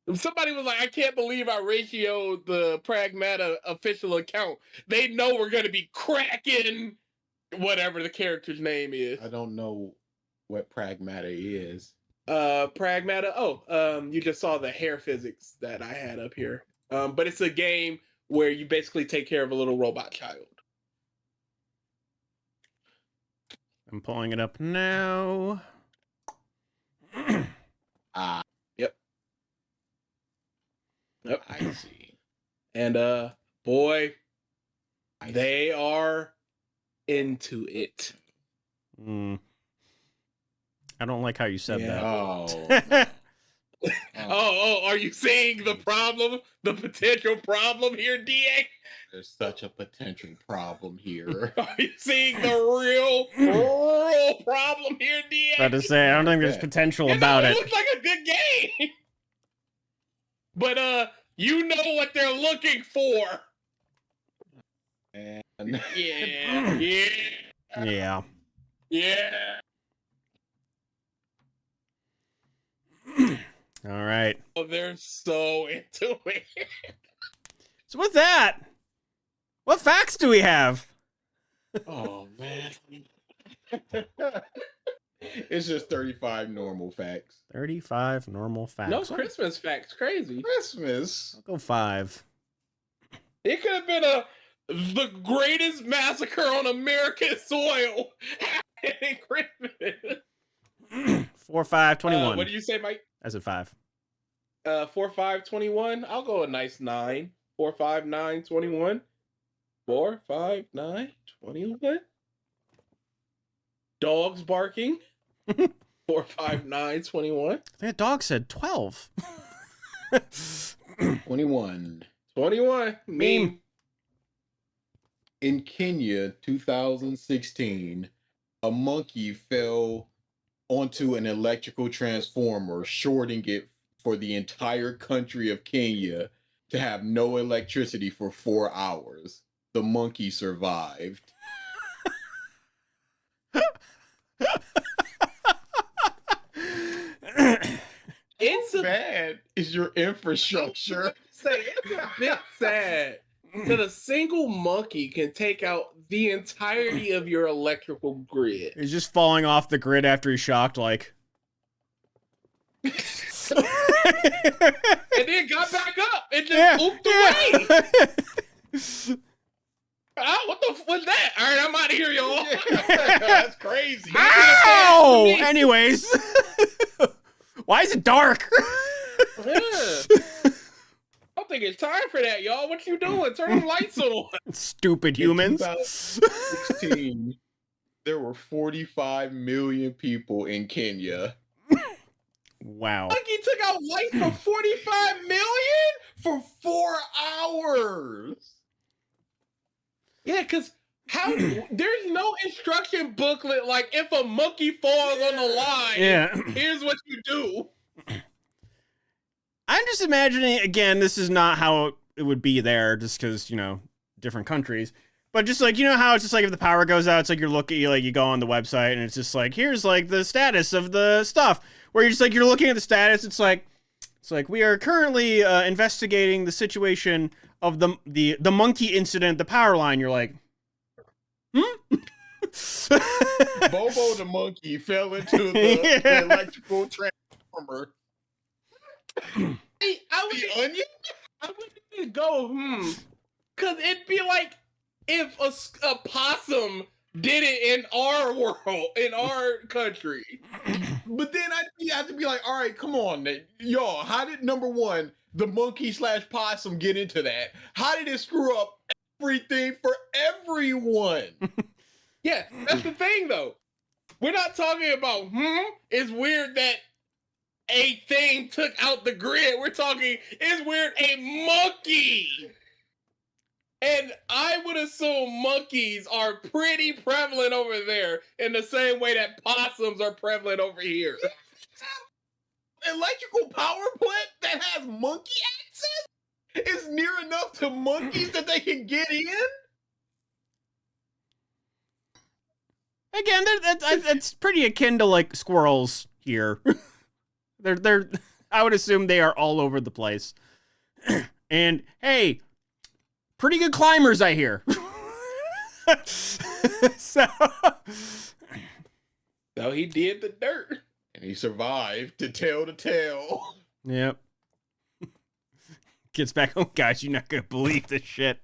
If somebody was like, I can't believe I ratioed the Pragmata official account. They know we're going to be cracking whatever the character's name is. I don't know what Pragmata is. Pragmata. You just saw the hair physics that I had up here. But it's a game where you basically take care of a little robot child. I'm pulling it up now. Yep. I see. And boy, they are into it. I don't like how you said Yeah. Oh, Are you seeing the problem? The potential problem here, DA? there's such a potential problem here. Are you seeing the real problem here, DA? About to say, I don't think there's potential about It it. looks like a good game. But you know what they're looking for. And Yeah. Yeah. Yeah. All right. Oh, they're so into it. So with that, what facts do we have? oh man. It's just 35 normal facts. 35 normal facts. No Christmas facts. Crazy. Christmas. I'll go 5. It could have been the greatest massacre on American soil happening Christmas. 4, 5, 21. What did you say, Mike? I said 5. 4, 5, 21. I'll go a nice 9. 4, 5, 9, 21. 4, 5, 9, 21. Dogs barking. 4, 5, 9, 21. I think the dog said 12. 21. 21. Meme. In Kenya, 2016, a monkey fell onto an electrical transformer, shorting it for the entire country of Kenya to have no electricity for 4 hours. The monkey survived. It's a Bad is your infrastructure. It's a bit sad that a single monkey can take out the entirety of your electrical grid. He's just falling off the grid after he's shocked, like. And then got back up and just ooped away. What the f was that? All right, I'm out of here, y'all. That's crazy. Ow! Anyways. Why is it dark? Yeah. I don't think it's time for that, y'all. What you doing? Turn the lights on. Stupid humans. In 2016, there were 45 million people in Kenya. Wow. Monkey took out lights for 45 million? For 4 hours. Yeah, because how there's no instruction booklet like if a monkey falls on the line, here's what you do. I'm just imagining, again, this is not how it would be there, just because, you know, different countries. But just like, you know how it's just like if the power goes out, it's like you go on the website and it's just like, here's like the status of the stuff. Where you're just like, you're looking at the status, it's like we are currently investigating the situation of the monkey incident, the power line. You're like, Bobo the monkey fell into the electrical transformer. Hey, The onion? I wouldn't go, because it'd be like if a possum did it in our world, in our country. But then I'd have to be like, all right, come on, y'all. How did number one, the monkey / possum get into that? How did it screw up everything for everyone? Yeah, that's the thing though. We're not talking about, it's weird that a thing took out the grid. We're talking, it's weird a monkey. And I would assume monkeys are pretty prevalent over there in the same way that possums are prevalent over here. Electrical power plant that has monkey access is near enough to monkeys that they can get in? again, it's pretty akin to like squirrels here. they're I would assume they are all over the place. And hey, pretty good climbers, I hear. So he did the dirt. And he survived to tell the tale. Yep. Gets back home, guys, you're not gonna believe this shit.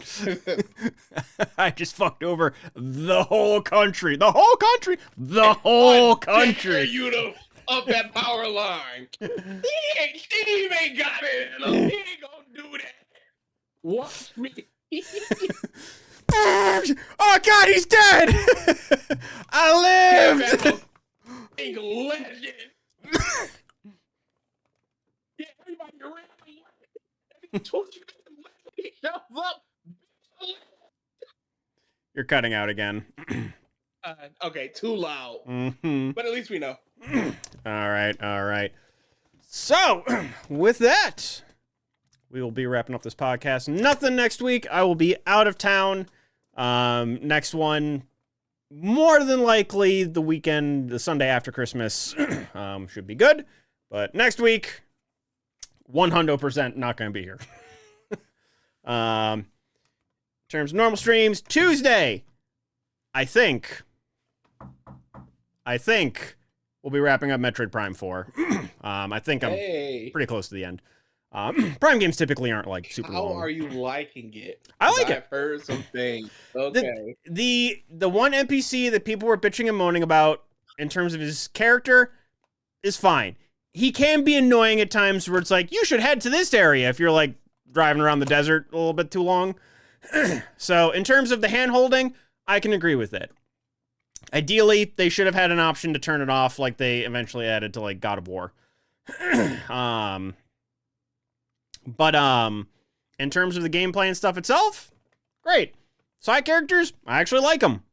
I just fucked over the whole country. The whole country! The whole country! You to up that power line. Steve ain't got it in him. He ain't gonna do that. Watch me. Oh god, he's dead! I lived! Big legend. Yeah, everybody around me. Told you to shut up. You're cutting out again. Okay, too loud. Mm-hmm. But at least we know. All right. So, with that, we will be wrapping up this podcast. Nothing next week. I will be out of town. Next one, more than likely the weekend, the Sunday after Christmas, should be good. But next week, 100% not going to be here. In terms of normal streams, Tuesday, I think we'll be wrapping up Metroid Prime 4. I think I'm Hey, pretty close to the end. Prime games typically aren't like super how long. are you liking it? I like it. I've heard some things. Okay. The one NPC that people were bitching and moaning about in terms of his character is fine. He can be annoying at times where it's like, you should head to this area if you're like driving around the desert a little bit too long. So in terms of the hand holding, I can agree with it. Ideally, they should have had an option to turn it off like they eventually added to like God of War. But in terms of the gameplay and stuff itself, great. Side characters, I actually like them.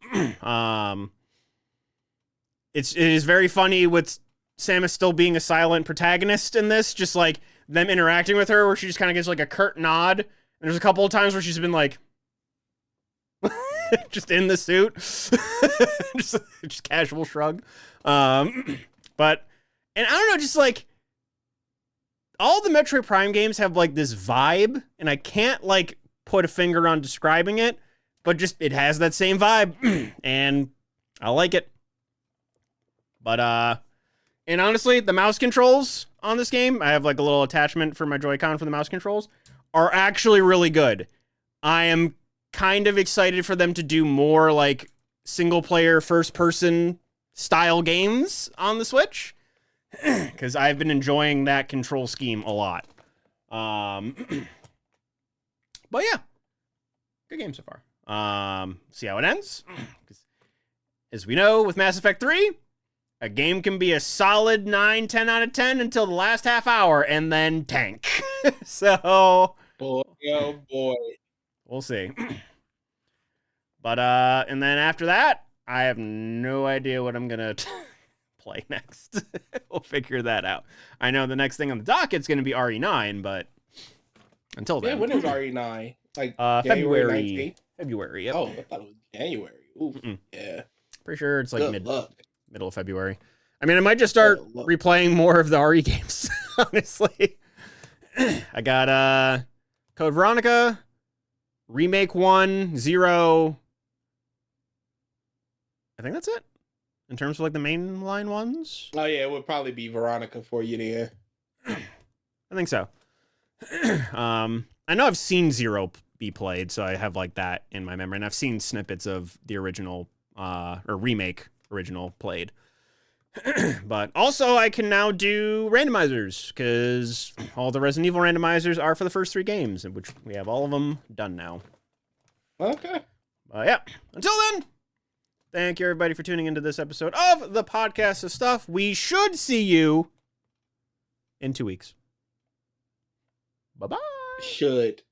It is very funny with Samus still being a silent protagonist in this, just like them interacting with her where she just kind of gives like a curt nod. And there's a couple of times where she's been like just in the suit. just casual shrug. But and I don't know, just like all the Metroid Prime games have like this vibe, and I can't like put a finger on describing it, but just it has that same vibe, and I like it. But and honestly, the mouse controls on this game, I have like a little attachment for my Joy-Con for the mouse controls, are actually really good. I am kind of excited for them to do more like single player first person style games on the Switch. Because I've been enjoying that control scheme a lot. But yeah, good game so far. See how it ends. As we know, with Mass Effect 3, a game can be a solid 9, 10 out of 10 until the last half hour and then tank. So, Boy, oh boy. we'll see. But, and then after that, I have no idea what I'm gonna play next. We'll figure that out. I know the next thing on the docket's gonna be RE9, but until Yeah, then. when is RE9? Like February. 19th? February, yep. Oh, I thought it was January. Ooh, Mm-mm. yeah. Pretty sure it's like Good luck. middle of February. I mean, I might just start Good luck. replaying more of the RE games, honestly. I got Code Veronica, Remake 1, 0. I think that's it. In terms of like the mainline ones. Oh yeah, it would probably be Veronica for you then. I think so. I know I've seen 0 be played, so I have like that in my memory. And I've seen snippets of the original or remake original played. But also I can now do randomizers because all the Resident Evil randomizers are for the first 3 games, in which we have all of them done now. Okay. Yeah. Until then, thank you everybody for tuning into this episode of the Podcast of Stuff. We should see you in 2 weeks. Bye-bye. Should.